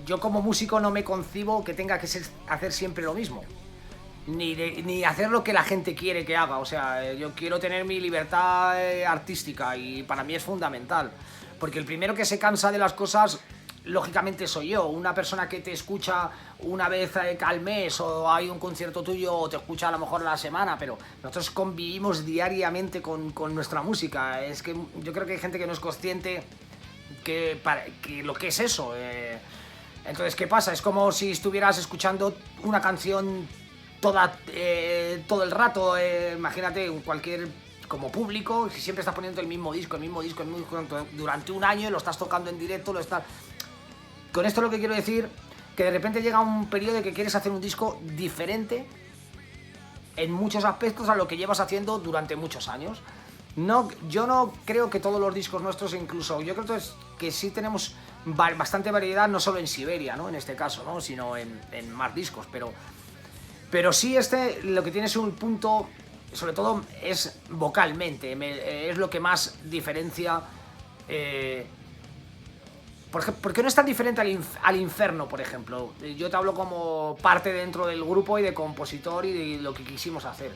yo como músico no me concibo que tenga que hacer siempre lo mismo. Ni hacer lo que la gente quiere que haga, o sea, yo quiero tener mi libertad artística y para mí es fundamental, porque el primero que se cansa de las cosas, lógicamente soy yo, una persona que te escucha una vez al mes o hay un concierto tuyo o te escucha a lo mejor a la semana, pero nosotros convivimos diariamente con nuestra música, es que yo creo que hay gente que no es consciente que lo que es eso, entonces ¿qué pasa? Es como si estuvieras escuchando una canción todo el rato, imagínate cualquier como público, si siempre estás poniendo el mismo disco durante un año y lo estás tocando en directo, con esto lo que quiero decir, que de repente llega un periodo de que quieres hacer un disco diferente en muchos aspectos a lo que llevas haciendo durante muchos años. No, yo no creo que todos los discos nuestros, incluso yo creo que sí tenemos bastante variedad, no solo en Siberia, ¿no? En este caso, ¿no? Sino en más discos, pero sí lo que tiene es un punto, sobre todo es vocalmente, es lo que más diferencia. ¿Por qué no es tan diferente al Inferno, por ejemplo? Yo te hablo como parte dentro del grupo y de compositor y de lo que quisimos hacer.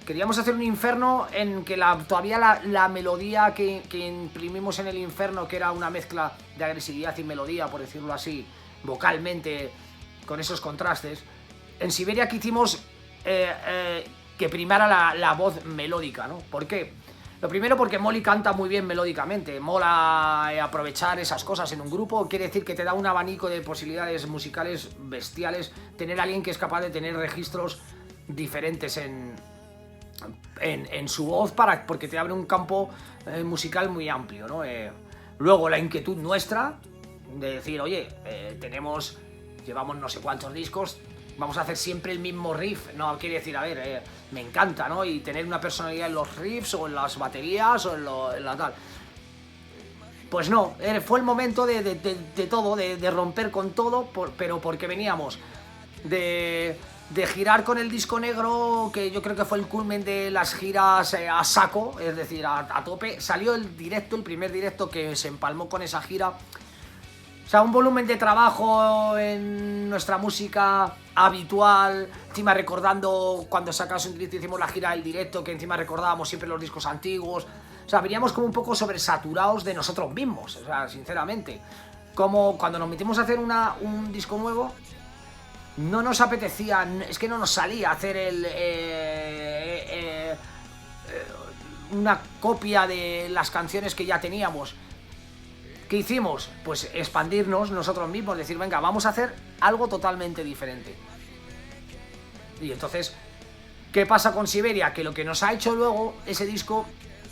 Queríamos hacer un Inferno en que todavía la melodía que imprimimos en el Inferno, que era una mezcla de agresividad y melodía, por decirlo así, vocalmente, con esos contrastes. En Siberia quisimos que primara la voz melódica, ¿no? ¿Por qué? Lo primero porque Molly canta muy bien melódicamente, mola aprovechar esas cosas en un grupo, quiere decir que te da un abanico de posibilidades musicales bestiales, tener a alguien que es capaz de tener registros diferentes en su voz, porque te abre un campo musical muy amplio, ¿no? Luego la inquietud nuestra de decir, oye, llevamos no sé cuántos discos, vamos a hacer siempre el mismo riff, no, quiere decir, a ver, me encanta, ¿no? Y tener una personalidad en los riffs o en las baterías o en la tal. Pues no, fue el momento de todo, de romper con todo, pero porque veníamos de girar con el Disco Negro, que yo creo que fue el culmen de las giras a saco, es decir, a tope. Salió el primer directo que se empalmó con esa gira. O sea, un volumen de trabajo en nuestra música habitual, encima recordando cuando sacamos un directo, hicimos la gira del directo, que encima recordábamos siempre los discos antiguos. O sea, veníamos como un poco sobresaturados de nosotros mismos, o sea, sinceramente. Como cuando nos metimos a hacer un disco nuevo, no nos apetecía, es que no nos salía hacer una copia de las canciones que ya teníamos. ¿Qué hicimos? Pues expandirnos nosotros mismos, decir, venga, vamos a hacer algo totalmente diferente. Y entonces, ¿qué pasa con Siberia? Que lo que nos ha hecho luego ese disco,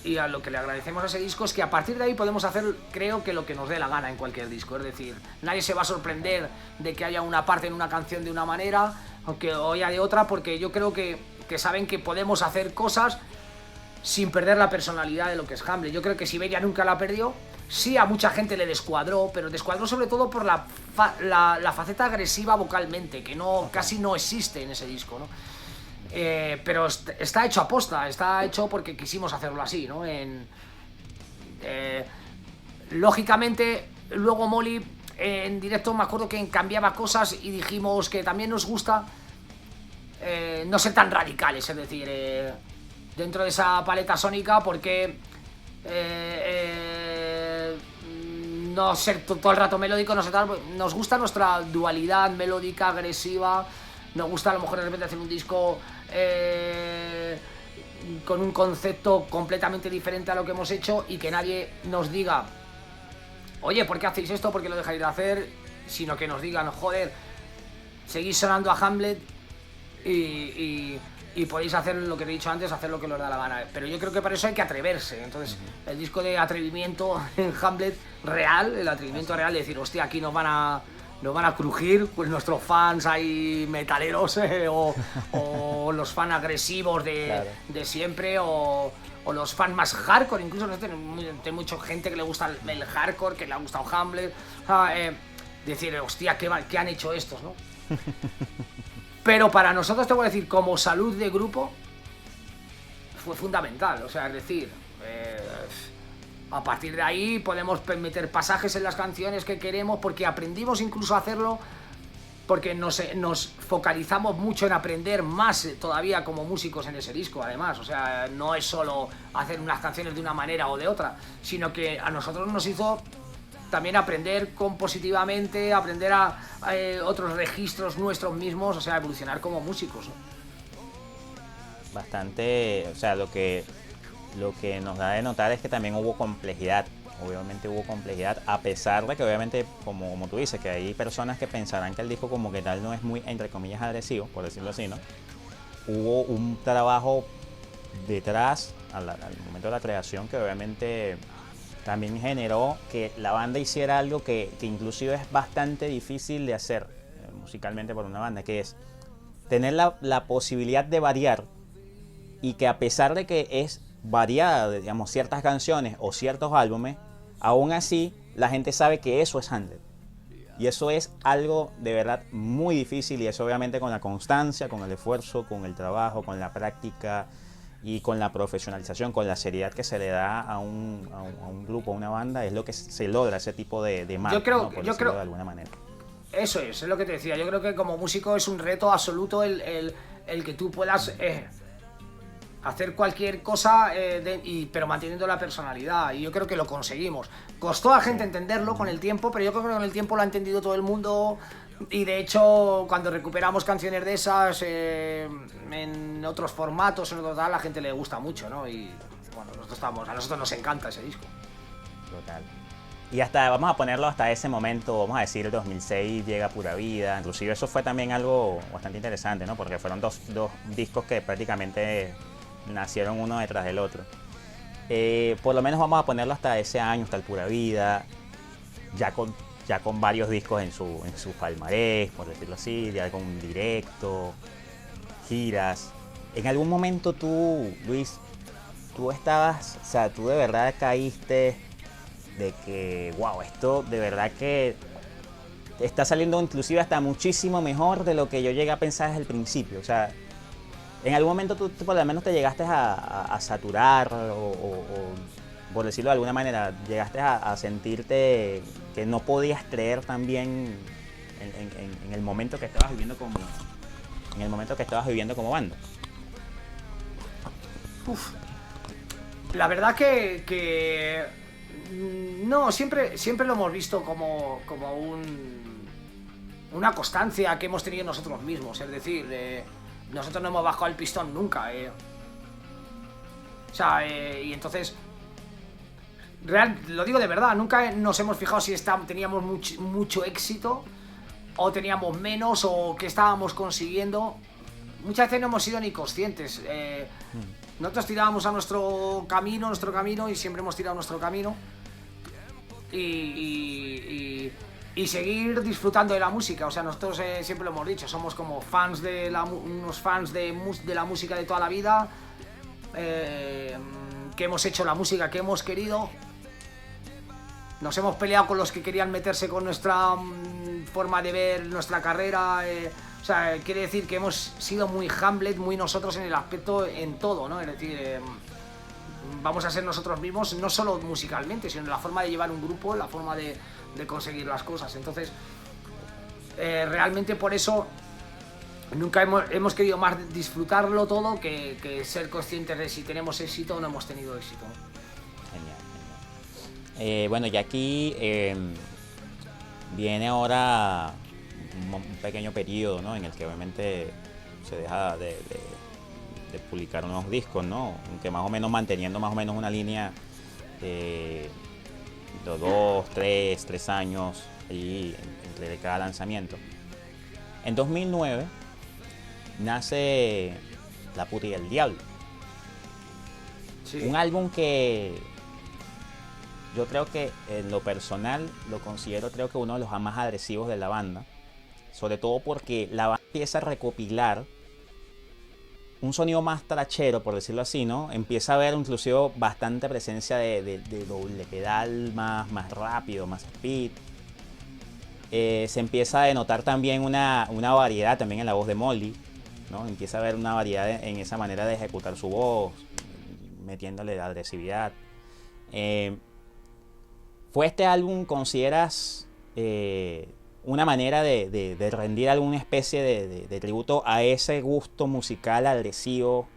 y a lo que le agradecemos a ese disco, es que a partir de ahí podemos hacer, creo que lo que nos dé la gana en cualquier disco. Es decir, nadie se va a sorprender de que haya una parte en una canción de una manera, aunque haya de otra, porque yo creo que saben que podemos hacer cosas sin perder la personalidad de lo que es Hamlet. Yo creo que Siberia nunca la perdió. Sí, a mucha gente le descuadró, pero descuadró sobre todo por la faceta agresiva vocalmente, que casi no existe en ese disco, ¿no? Pero está hecho aposta, está hecho porque quisimos hacerlo así, ¿no? Lógicamente, luego Molly en directo me acuerdo que cambiaba cosas y dijimos que también nos gusta no ser tan radicales, es decir, dentro de esa paleta sónica, porque no ser todo el rato melódico, no sé tal, nos gusta nuestra dualidad melódica, agresiva. Nos gusta a lo mejor de repente hacer un disco con un concepto completamente diferente a lo que hemos hecho y que nadie nos diga, oye, ¿por qué hacéis esto? ¿Por qué lo dejáis de hacer? Sino que nos digan, joder, seguís sonando a Hamlet y podéis hacer lo que te he dicho antes, hacer lo que os da la gana. Pero yo creo que para eso hay que atreverse. Entonces, el disco de atrevimiento en Hamlet real, el atrevimiento real de decir, hostia, aquí nos van a crujir pues nuestros fans ahí metaleros o los fans agresivos de siempre o los fans más hardcore, incluso no hay mucha gente que le gusta el hardcore, que le ha gustado Hamlet, decir, hostia, ¿qué han hecho estos, no? Pero para nosotros, te voy a decir, como salud de grupo fue fundamental, o sea, es decir, a partir de ahí podemos meter pasajes en las canciones que queremos, porque aprendimos incluso a hacerlo, porque nos focalizamos mucho en aprender más todavía como músicos en ese disco, además. O sea, no es solo hacer unas canciones de una manera o de otra, sino que a nosotros nos hizo también aprender compositivamente, aprender a otros registros nuestros mismos, o sea, evolucionar como músicos, ¿no? Bastante, o sea, lo que nos da de notar es que también hubo complejidad. Obviamente hubo complejidad, a pesar de que obviamente, como tú dices, que hay personas que pensarán que el disco como que tal no es muy, entre comillas, agresivo, por decirlo así, ¿no? Hubo un trabajo detrás, al momento de la creación, que obviamente también generó que la banda hiciera algo que inclusive es bastante difícil de hacer musicalmente por una banda, que es tener la posibilidad de variar y que a pesar de que es variada, digamos, ciertas canciones o ciertos álbumes, aún así la gente sabe que eso es Hamlet. Y eso es algo de verdad muy difícil, y eso obviamente con la constancia, con el esfuerzo, con el trabajo, con la práctica y con la profesionalización, con la seriedad que se le da a un grupo, a una banda, es lo que se logra ese tipo de marca, ¿no? Por decirlo de alguna manera. Eso es lo que te decía. Yo creo que como músico es un reto absoluto el que tú puedas hacer cualquier cosa, pero manteniendo la personalidad. Y yo creo que lo conseguimos. Costó a gente entenderlo con el tiempo, pero yo creo que con el tiempo lo ha entendido todo el mundo. Y de hecho, cuando recuperamos canciones de esas en otros formatos, en otro tal, a la gente le gusta mucho, ¿no? Y bueno, a nosotros nos encanta ese disco. Total. Y hasta, vamos a ponerlo hasta ese momento, vamos a decir, el 2006 llega Pura Vida. Inclusive eso fue también algo bastante interesante, ¿no? Porque fueron dos discos que prácticamente nacieron uno detrás del otro. Por lo menos vamos a ponerlo hasta ese año, hasta el Pura Vida, ya con varios discos en su palmarés, por decirlo así, ya con un directo, giras. En algún momento tú, Luis, tú estabas, o sea, tú de verdad caíste de que, wow, esto de verdad que está saliendo inclusive hasta muchísimo mejor de lo que yo llegué a pensar desde el principio. O sea, en algún momento tú por lo menos te llegaste a saturar o, por decirlo de alguna manera, llegaste a sentirte que no podías creer también en el momento que estabas viviendo como banda. Uf. La verdad que no, siempre lo hemos visto como una constancia que hemos tenido nosotros mismos. Es decir, nosotros no hemos bajado el pistón nunca. O sea, y entonces, lo digo de verdad, nunca nos hemos fijado si teníamos mucho éxito o teníamos menos o qué estábamos consiguiendo. Muchas veces no hemos sido ni conscientes. Nosotros tirábamos a nuestro camino y siempre hemos tirado nuestro camino. Y seguir disfrutando de la música. O sea, nosotros siempre lo hemos dicho, somos como fans unos fans de la música de toda la vida, que hemos hecho la música que hemos querido. Nos hemos peleado con los que querían meterse con nuestra forma de ver nuestra carrera. O sea, quiere decir que hemos sido muy Hamlet, muy nosotros en el aspecto, en todo, ¿no? Es decir, vamos a ser nosotros mismos, no solo musicalmente, sino en la forma de llevar un grupo, la forma de conseguir las cosas. Entonces, realmente por eso nunca hemos querido más disfrutarlo todo que ser conscientes de si tenemos éxito o no hemos tenido éxito. Genial. Bueno, y aquí viene ahora un pequeño periodo, ¿no? En el que obviamente se deja de publicar unos discos, ¿no? Aunque más o menos manteniendo más o menos una línea de 2, 3 años allí entre cada lanzamiento. En 2009 nace La Puta y el Diablo. Sí. Un álbum que yo creo que en lo personal lo considero, creo que uno de los más agresivos de la banda, sobre todo porque la banda empieza a recopilar un sonido más trachero, por decirlo así, ¿no? Empieza a haber inclusive bastante presencia de doble pedal más rápido, más speed. Se empieza a denotar también una variedad también en la voz de Molly, ¿no? Empieza a haber una variedad en esa manera de ejecutar su voz, metiéndole la agresividad. ¿Fue este álbum, consideras, una manera de rendir alguna especie de tributo a ese gusto musical agresivo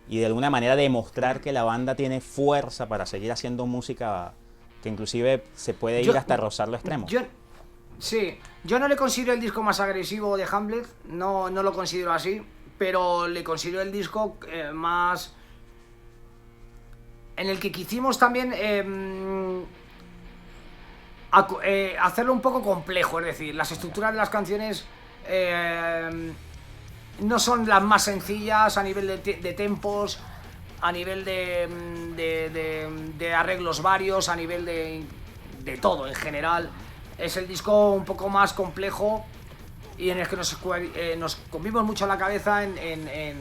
y de alguna manera demostrar que la banda tiene fuerza para seguir haciendo música que inclusive se puede ir hasta rozar lo extremo? Yo no le considero el disco más agresivo de Hamlet, no lo considero así, pero le considero el disco más en el que quisimos también hacerlo un poco complejo. Es decir, las estructuras de las canciones no son las más sencillas a nivel de tempos, a nivel de arreglos varios, a nivel de todo en general. Es el disco un poco más complejo y en el que nos comimos mucho la cabeza en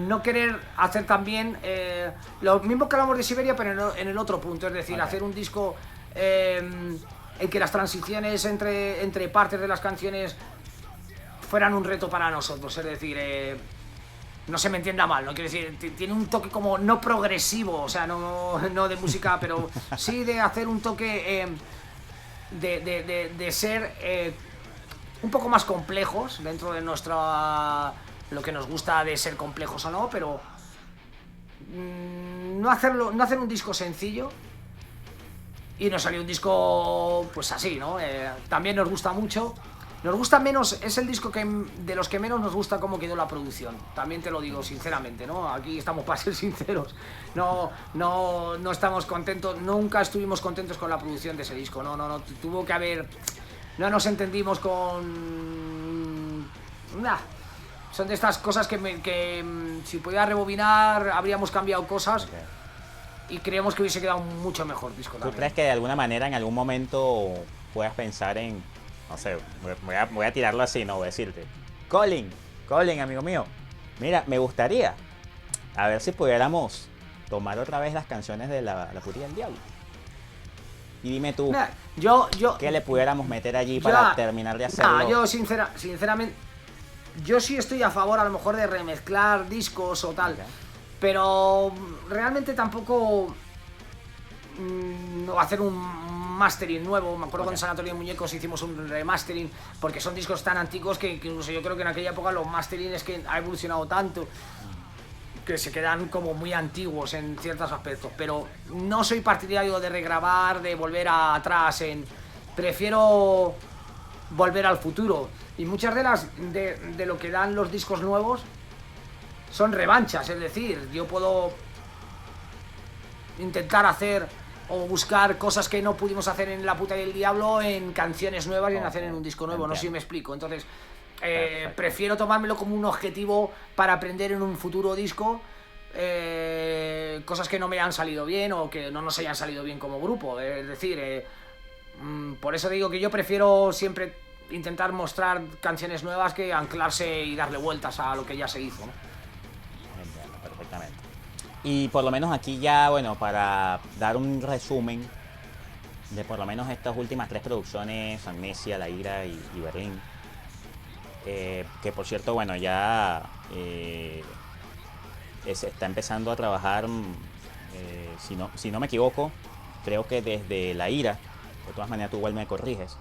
no querer hacer también lo mismo que hablamos de Siberia, pero en el otro punto, es decir, hacer un disco en que las transiciones entre partes de las canciones fueran un reto para nosotros, es decir, no se me entienda mal, no quiero decir, tiene un toque como no progresivo, o sea, no de música, pero sí de hacer un toque de ser un poco más complejos dentro de lo que nos gusta de ser complejos o no, pero no hacer un disco sencillo, y nos salió un disco pues así, ¿no? También nos gusta mucho. Nos gusta menos, es el disco de los que menos nos gusta cómo quedó la producción. También te lo digo sinceramente, ¿no? Aquí estamos para ser sinceros. No estamos contentos, nunca estuvimos contentos con la producción de ese disco. No, tuvo que haber... No nos entendimos con... Son de estas cosas que si pudiera rebobinar habríamos cambiado cosas. Okay. Y creemos que hubiese quedado un mucho mejor disco también. ¿Tú crees que de alguna manera en algún momento puedas pensar en... No sé, voy a tirarlo así, no voy a decirte. Colin, amigo mío, mira, me gustaría a ver si pudiéramos tomar otra vez las canciones de la Furia del Diablo. Y dime tú, ¿qué le pudiéramos meter allí para terminar de hacerlo? Yo sinceramente, yo sí estoy a favor a lo mejor de remezclar discos o tal, okay. Pero realmente tampoco hacer un mastering nuevo. Me acuerdo, okay, con Sanatorio de Muñecos hicimos un remastering, porque son discos tan antiguos que incluso yo creo que en aquella época los mastering es que ha evolucionado tanto que se quedan como muy antiguos en ciertos aspectos, pero no soy partidario de regrabar, de volver atrás, prefiero volver al futuro, y muchas de lo que dan los discos nuevos son revanchas, es decir, yo puedo intentar hacer o buscar cosas que no pudimos hacer en La Puta y el Diablo en canciones nuevas y en hacer en un disco nuevo, no sé si me explico. Entonces prefiero tomármelo como un objetivo para aprender en un futuro disco cosas que no me han salido bien o que no nos hayan salido bien como grupo, es decir, por eso digo que yo prefiero siempre intentar mostrar canciones nuevas que anclarse y darle vueltas a lo que ya se hizo, ¿no? Entiendo perfectamente. Y por lo menos aquí ya, bueno, para dar un resumen de por lo menos estas últimas 3 producciones, Amnesia, La Ira y Berlín, que por cierto, bueno, ya se está empezando a trabajar, si no me equivoco, creo que desde La Ira, de todas maneras tú igual me corriges,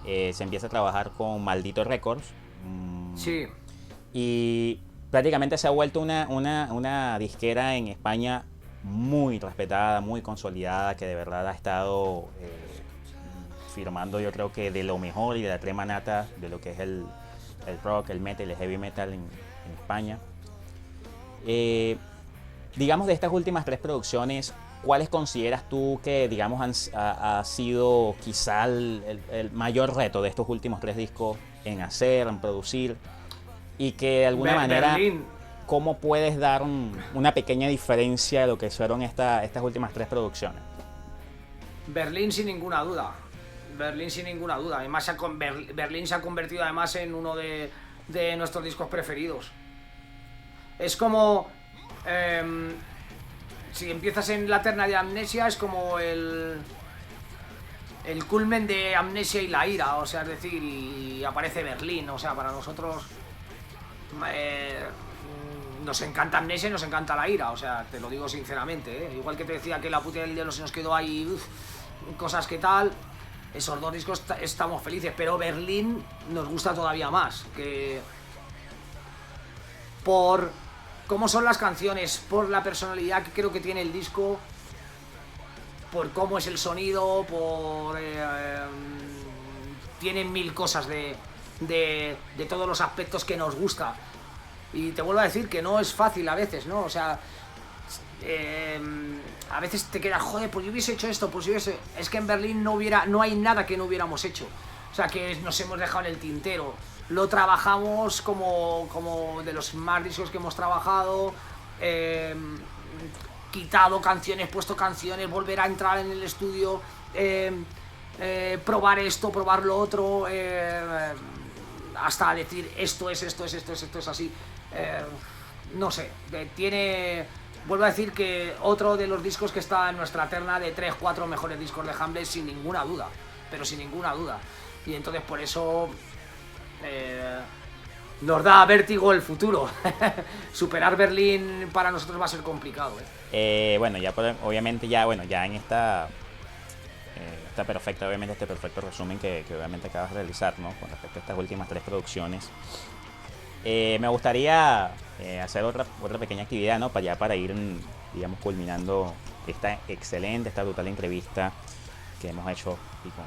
se empieza a trabajar con Maldito Records. Sí. Y prácticamente se ha vuelto una disquera en España muy respetada, muy consolidada, que de verdad ha estado firmando, yo creo que de lo mejor y de la crema nata de lo que es el rock, el metal, el heavy metal en España. Digamos, de estas últimas 3 producciones, ¿cuáles consideras tú que, digamos, ha sido quizá el mayor reto de estos últimos 3 discos en hacer, en producir? Y que de alguna manera, Berlín. ¿Cómo puedes dar una pequeña diferencia de lo que fueron estas últimas 3 producciones? Berlín sin ninguna duda. Además, Berlín se ha convertido además en uno de nuestros discos preferidos. Es como... si empiezas en la terna de Amnesia, es como el culmen de Amnesia y La Ira, o sea, es decir, y aparece Berlín, o sea, para nosotros... nos encanta Amnesia y nos encanta La Ira, o sea, te lo digo sinceramente, ¿eh? Igual que te decía que La Puta y el Diablo se nos quedó ahí, cosas que tal, esos 2 discos estamos felices, pero Berlín nos gusta todavía más, que por cómo son las canciones, por la personalidad que creo que tiene el disco, por cómo es el sonido, tienen 1000 cosas de todos los aspectos que nos gusta. Y te vuelvo a decir que no es fácil a veces, ¿no? O sea, a veces te quedas, joder, pues yo hubiese hecho esto, pues yo hubiese... Es que en Berlín no hay nada que no hubiéramos hecho. O sea, que nos hemos dejado en el tintero. Lo trabajamos como de los más discos que hemos trabajado, quitado canciones, puesto canciones, volver a entrar en el estudio, probar esto, probar lo otro, hasta decir esto es así. No sé, vuelvo a decir que otro de los discos que está en nuestra terna de 3-4 mejores discos de Hamlet, sin ninguna duda, pero sin ninguna duda. Y entonces por eso nos da vértigo el futuro. Superar Berlín para nosotros va a ser complicado. Bueno, ya obviamente ya en esta perfecta, obviamente este perfecto resumen que obviamente acabas de realizar, ¿no? Con respecto a estas últimas 3 producciones. Me gustaría hacer otra pequeña actividad, ¿no? Para ir, digamos, culminando esta brutal entrevista que hemos hecho y con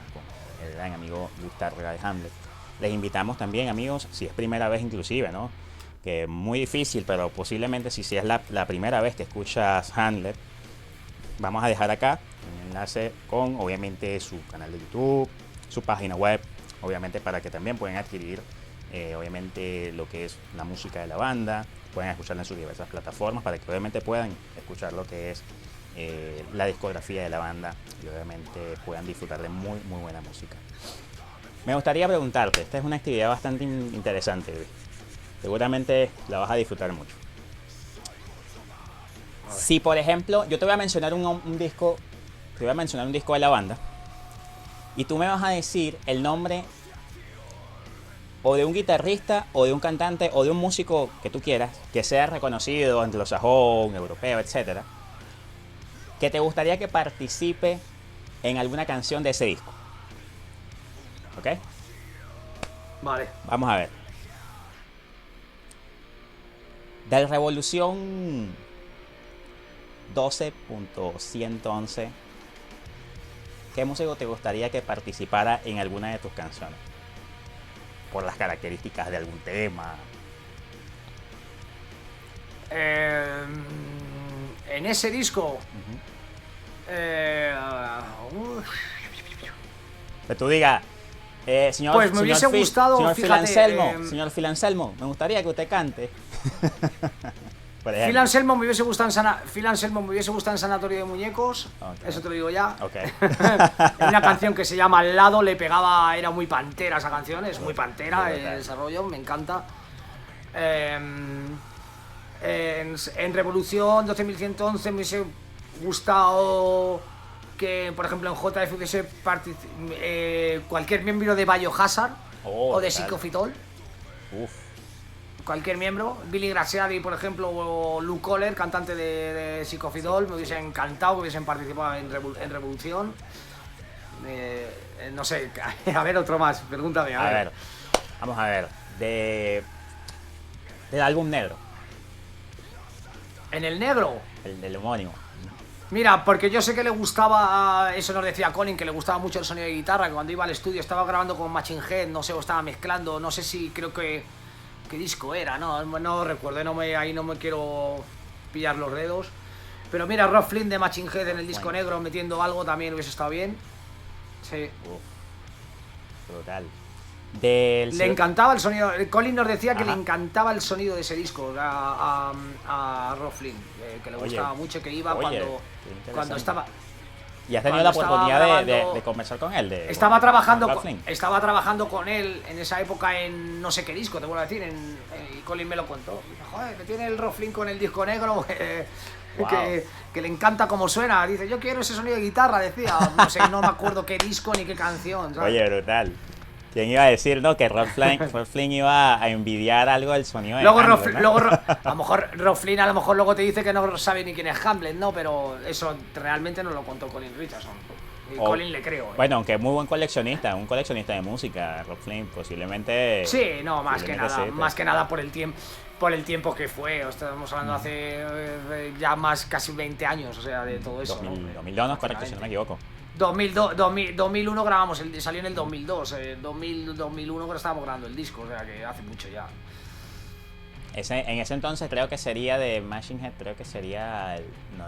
el gran amigo Luis Tárrega de Hamlet. Les invitamos también, amigos, si es primera vez inclusive, ¿no? Que es muy difícil, pero posiblemente si es la primera vez que escuchas Hamlet, vamos a dejar acá un enlace con, obviamente, su canal de YouTube, su página web, obviamente para que también puedan adquirir, obviamente, lo que es la música de la banda, pueden escucharla en sus diversas plataformas para que obviamente puedan escuchar lo que es la discografía de la banda y obviamente puedan disfrutar de muy, muy buena música. Me gustaría preguntarte, esta es una actividad bastante interesante, seguramente la vas a disfrutar mucho. Si por ejemplo, yo te voy a mencionar un disco de la banda y tú me vas a decir el nombre o de un guitarrista o de un cantante o de un músico que tú quieras, que sea reconocido, anglosajón, europeo, etcétera, que te gustaría que participe en alguna canción de ese disco. ¿Ok? Vale. Vamos a ver. De Revolución 12.111, ¿qué músico te gustaría que participara en alguna de tus canciones? Por las características de algún tema. En ese disco. Que tú digas, señor, pues me hubiese gustado, señor Phil Anselmo, me gustaría que usted cante. Phil Anselmo me hubiese gustado en Sanatorio de Muñecos, okay. Eso te lo digo ya. Okay. Una canción que se llama Al lado, le pegaba, era muy pantera esa canción, es muy pantera el desarrollo, me encanta. En Revolución 12.111 me hubiese gustado que, por ejemplo, en JF hubiese cualquier miembro de Biohazard o de Psicofitol. Cualquier miembro, Billy Grasseadi, por ejemplo, o Luke Kohler, cantante de Psicofitol, me hubiese encantado que hubiesen participado en Revolución. No sé, a ver, otro más, pregúntame. A ver, vamos a ver, del álbum negro. ¿En el negro? El del homónimo. Mira, porque yo sé que le gustaba, eso nos decía Colin, que le gustaba mucho el sonido de guitarra, que cuando iba al estudio estaba grabando con Machine Head, no sé, o estaba mezclando, no sé si, creo que... ¿Qué disco era? No recuerdo, ahí no me quiero pillar los dedos. Pero mira, Rob Flynn de Machine Head en el disco negro metiendo algo también hubiese estado bien. Sí. Brutal. Le encantaba el sonido. Colin nos decía que le encantaba el sonido de ese disco a Rob Flynn, que le gustaba mucho, que iba cuando estaba... ¿Y has tenido la oportunidad de conversar con él? Estaba trabajando con él en esa época en no sé qué disco, te vuelvo a decir, y Colin me lo contó. Dice, joder, que tiene el Rob Flynn con el disco negro, wow. que le encanta cómo suena. Dice, yo quiero ese sonido de guitarra, decía. No sé, no me acuerdo qué disco ni qué canción, ¿sabes? Oye, brutal. ¿Quién iba a decir, no? Que Rob Flynn iba a envidiar algo del sonido de Hamlet, ¿no? A lo mejor Rob Flynn luego te dice que no sabe ni quién es Hamlet, ¿no? Pero eso realmente nos lo contó Colin Richardson. Y Colin le creo. Bueno, aunque es muy buen coleccionista, un coleccionista de música, Rob Flynn, posiblemente... Sí, no, más que nada por el tiempo que fue. Estamos hablando hace ya casi 20 años, o sea, de todo eso. 2002, ¿no? Correcto, si no me equivoco. 2001 grabamos, salió en el 2002, 2001 cuando estábamos grabando el disco, o sea que hace mucho ya. En ese entonces creo que sería de Machine Head, creo que sería el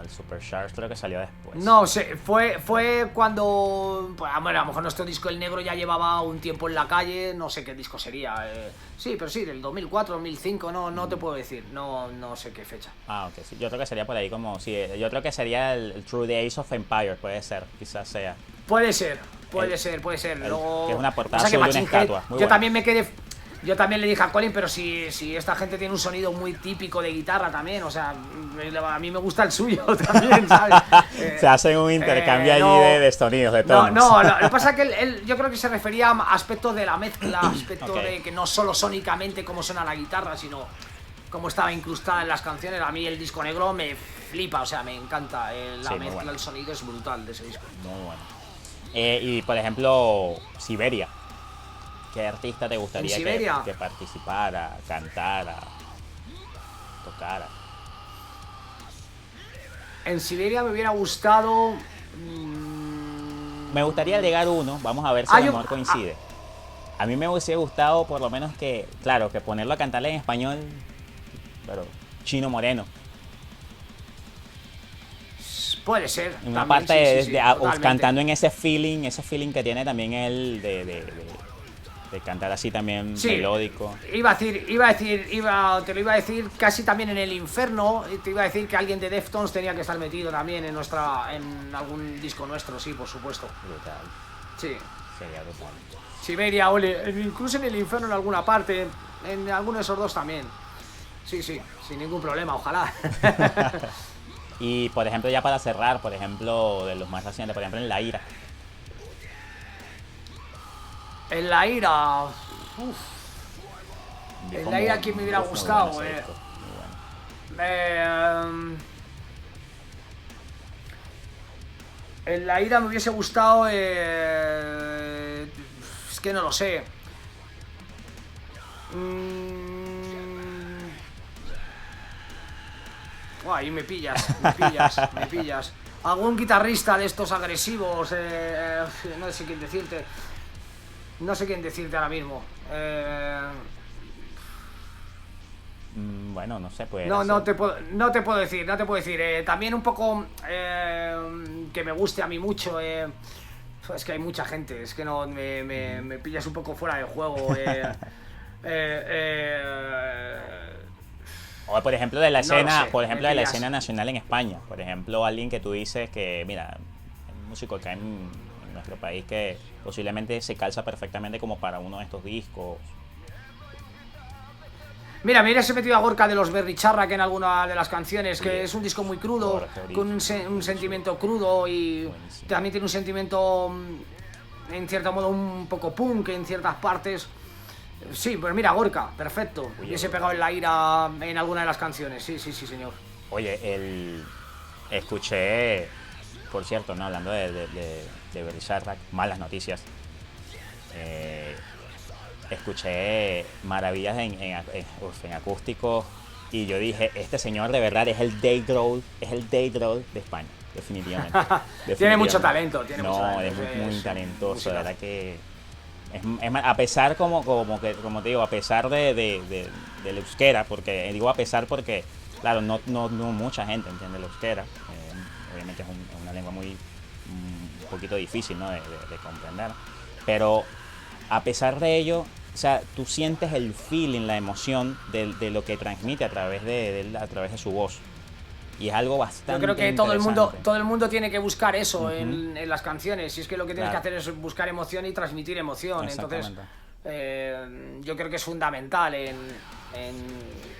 Super Sharks, creo que salió después. No sé, fue cuando, pues, bueno, a lo mejor nuestro disco El Negro ya llevaba un tiempo en la calle, no sé qué disco sería. Sí, pero sí, del 2004, 2005, no te puedo decir, no sé qué fecha. Ah, ok, sí, yo creo que sería por ahí como, sí, yo creo que sería el Through the Age of Empire, puede ser, quizás sea. Puede ser, Puede ser. Luego, que es una portada pasa que sobre una Machine Head, estatua. Muy yo buena. también me quedé. Yo también le dije a Colin, pero si esta gente tiene un sonido muy típico de guitarra también, o sea, a mí me gusta el suyo también, ¿sabes? Se hacen un intercambio allí no, de sonidos, de tonos. lo que pasa es que él yo creo que se refería a aspectos de la mezcla, aspectos de que no solo sónicamente cómo suena la guitarra, sino cómo estaba incrustada en las canciones. A mí el disco negro me flipa, o sea, me encanta. La Sí, muy mezcla, bueno. el sonido es brutal de ese disco. Muy bueno. Y por ejemplo, Siberia. ¿Qué artista te gustaría ¿En Siberia? que participara, cantara, tocara? En Siberia me hubiera gustado. Me gustaría llegar uno, vamos a ver si a lo yo- mejor coincide. A mí me hubiese gustado por lo menos que, claro, que ponerlo a cantarle en español, pero Chino Moreno. Puede ser. En una también, parte sí, o totalmente. cantando en ese feeling que tiene también él de cantar así también Sí. melódico. Te lo iba a decir casi también en el infierno. Te iba a decir que alguien de Deftones tenía que estar metido también en algún disco nuestro, sí, por supuesto. Brutal, Sí. sería brutal. Siberia, incluso en el infierno en alguna parte, en alguno de esos dos también. Sí, sin ningún problema, ojalá. Y por ejemplo, ya para cerrar, por ejemplo, de los más recientes, por ejemplo, en La Ira. En la ira. Uf. Vi En como La Ira que me hubiera muy gustado, bueno ese disco, muy bueno. En la ira me hubiese gustado. Es que no lo sé. Ahí me pillas. Me pillas. Algún guitarrista de estos agresivos. No sé quién decirte. No sé quién decirte ahora mismo. Bueno, no sé, pues. No te puedo decir. También un poco que me guste a mí mucho. Es que hay mucha gente, es que no me pillas un poco fuera de juego. O por ejemplo de la No lo escena, sé, por me ejemplo de la pillas. escena nacional en España. Por ejemplo, alguien que tú dices que, mira, un músico acá en nuestro país que posiblemente se calza perfectamente como para uno de estos discos. Mira, me hubiese metido a Gorka de los Berricharra que en alguna de las canciones, que Oye, es un disco muy crudo, Gorka, con un sentimiento crudo y Buenísimo. también tiene un sentimiento en cierto modo un poco punk en ciertas partes. Sí, pues mira, Gorka, perfecto. Oye, Hubiese Gorka. pegado en la ira en alguna de las canciones, sí, señor. Oye, escuché, por cierto, ¿no? Hablando de Berrizarrac, malas noticias. Escuché maravillas en acústico y yo dije, este señor de verdad es el Dave Grohl de España, definitivamente. Tiene mucho talento, Es muy es talentoso, música. de verdad que a pesar como te digo, a pesar del euskera, porque digo a pesar porque claro, no mucha gente entiende el euskera, obviamente es una lengua un poquito difícil, ¿no? de comprender, pero a pesar de ello, o sea, tú sientes el feeling, la emoción de lo que transmite a través a través de su voz. Y es algo bastante Yo creo que interesante. todo el mundo tiene que buscar eso en las canciones. Y es que lo que tienes Claro. que hacer es buscar emoción y transmitir emoción. Entonces, Exactamente. yo creo que es fundamental.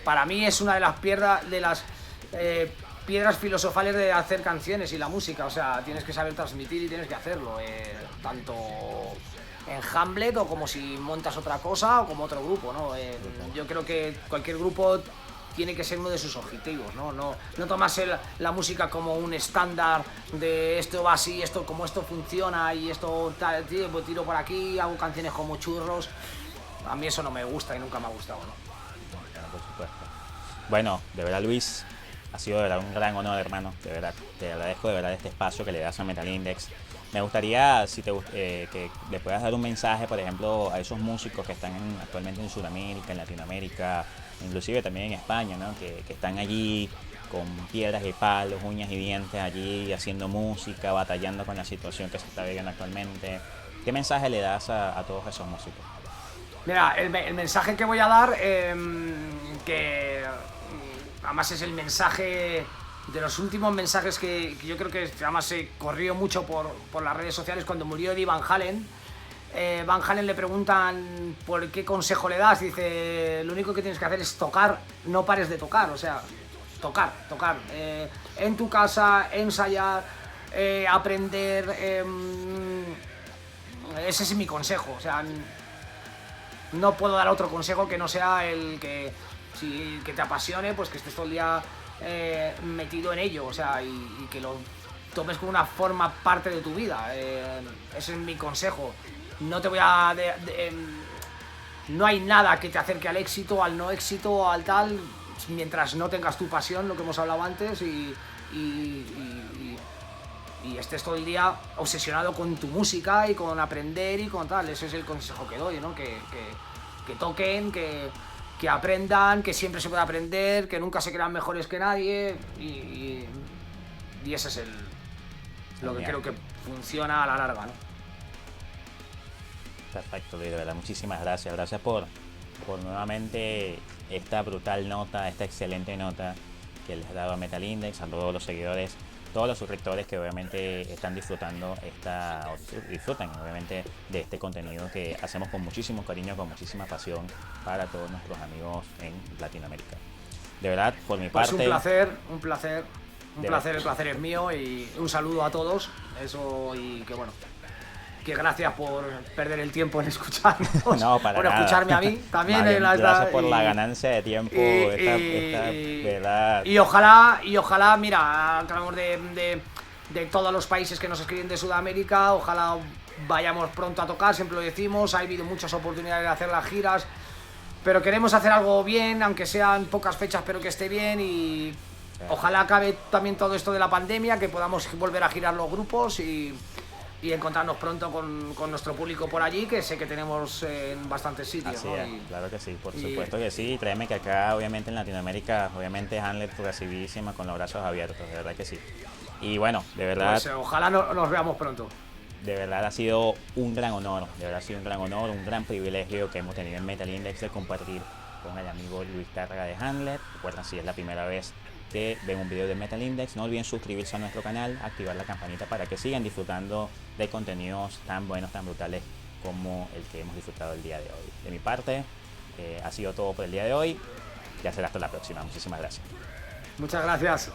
Para mí es una de las piedras filosofales de hacer canciones y la música. O sea, tienes que saber transmitir y tienes que hacerlo. Tanto en Hamlet o como si montas otra cosa o como otro grupo, ¿no? Yo creo que cualquier grupo tiene que ser uno de sus objetivos, ¿no? No tomarse la música como un estándar de esto va así, como esto funciona y esto tal, pues tiro por aquí, hago canciones como churros. A mí eso no me gusta y nunca me ha gustado, ¿no? Bueno, por supuesto. Bueno, de verdad, Luis, ha sido de verdad un gran honor, hermano. De verdad, te agradezco de verdad este espacio que le das a Metal Index. Me gustaría que le puedas dar un mensaje, por ejemplo, a esos músicos que están actualmente en Sudamérica, en Latinoamérica, inclusive también en España, ¿no? que están allí con piedras y palos, uñas y dientes, allí haciendo música, batallando con la situación que se está viviendo actualmente. ¿Qué mensaje le das a todos esos músicos? Mira, el mensaje que voy a dar, que además es el mensaje de los últimos mensajes que yo creo que además se corrió mucho por las redes sociales cuando murió Eddie Van Halen. Van Halen le preguntan por qué consejo le das, dice, lo único que tienes que hacer es tocar, no pares de tocar, o sea, tocar, en tu casa, ensayar, aprender, ese es mi consejo, o sea, no puedo dar otro consejo que no sea el que, si, que te apasione, pues que estés todo el día metido en ello, o sea, y que lo tomes como una forma parte de tu vida, ese es mi consejo. No te voy a... no hay nada que te acerque al éxito, al no éxito, al tal, mientras no tengas tu pasión, lo que hemos hablado antes, y estés todo el día obsesionado con tu música y con aprender y con tal. Ese es el consejo que doy, ¿no? Que toquen, que aprendan, que siempre se puede aprender, que nunca se crean mejores que nadie, y ese es lo que creo que funciona a la larga, ¿no? Perfecto, Luis, de verdad, muchísimas gracias. Gracias por nuevamente esta brutal nota, esta excelente nota que les ha dado a Metal Index, a todos los seguidores, todos los suscriptores que obviamente están disfrutando disfrutan obviamente de este contenido que hacemos con muchísimo cariño, con muchísima pasión para todos nuestros amigos en Latinoamérica. De verdad, por mi parte... Pues un placer, el placer es mío, y un saludo a todos, eso, y que bueno, que gracias por perder el tiempo en escucharnos, no, para por nada. Escucharme a mí también. Gracias por la ganancia de tiempo, verdad. Y ojalá, mira, hablamos de todos los países que nos escriben de Sudamérica, ojalá vayamos pronto a tocar, siempre lo decimos, ha habido muchas oportunidades de hacer las giras, pero queremos hacer algo bien, aunque sean pocas fechas, pero que esté bien, y ojalá acabe también todo esto de la pandemia, que podamos volver a girar los grupos y encontrarnos pronto con nuestro público por allí, que sé que tenemos en bastantes sitios. Así ¿no? es, claro que sí, por supuesto que sí. Créeme que acá, obviamente, en Latinoamérica, obviamente Hamlet recibidísima con los brazos abiertos, de verdad que sí. Y bueno, de verdad... Pues ojalá nos veamos pronto. De verdad ha sido un gran honor, un gran privilegio que hemos tenido en Metal Index de compartir con el amigo Luis Tárraga de Hamlet. Recuerden, si es la primera vez que ven un video de Metal Index, no olviden suscribirse a nuestro canal, activar la campanita para que sigan disfrutando de contenidos tan buenos, tan brutales como el que hemos disfrutado el día de hoy. De mi parte, ha sido todo por el día de hoy. Ya será hasta la próxima. Muchísimas gracias. Muchas gracias.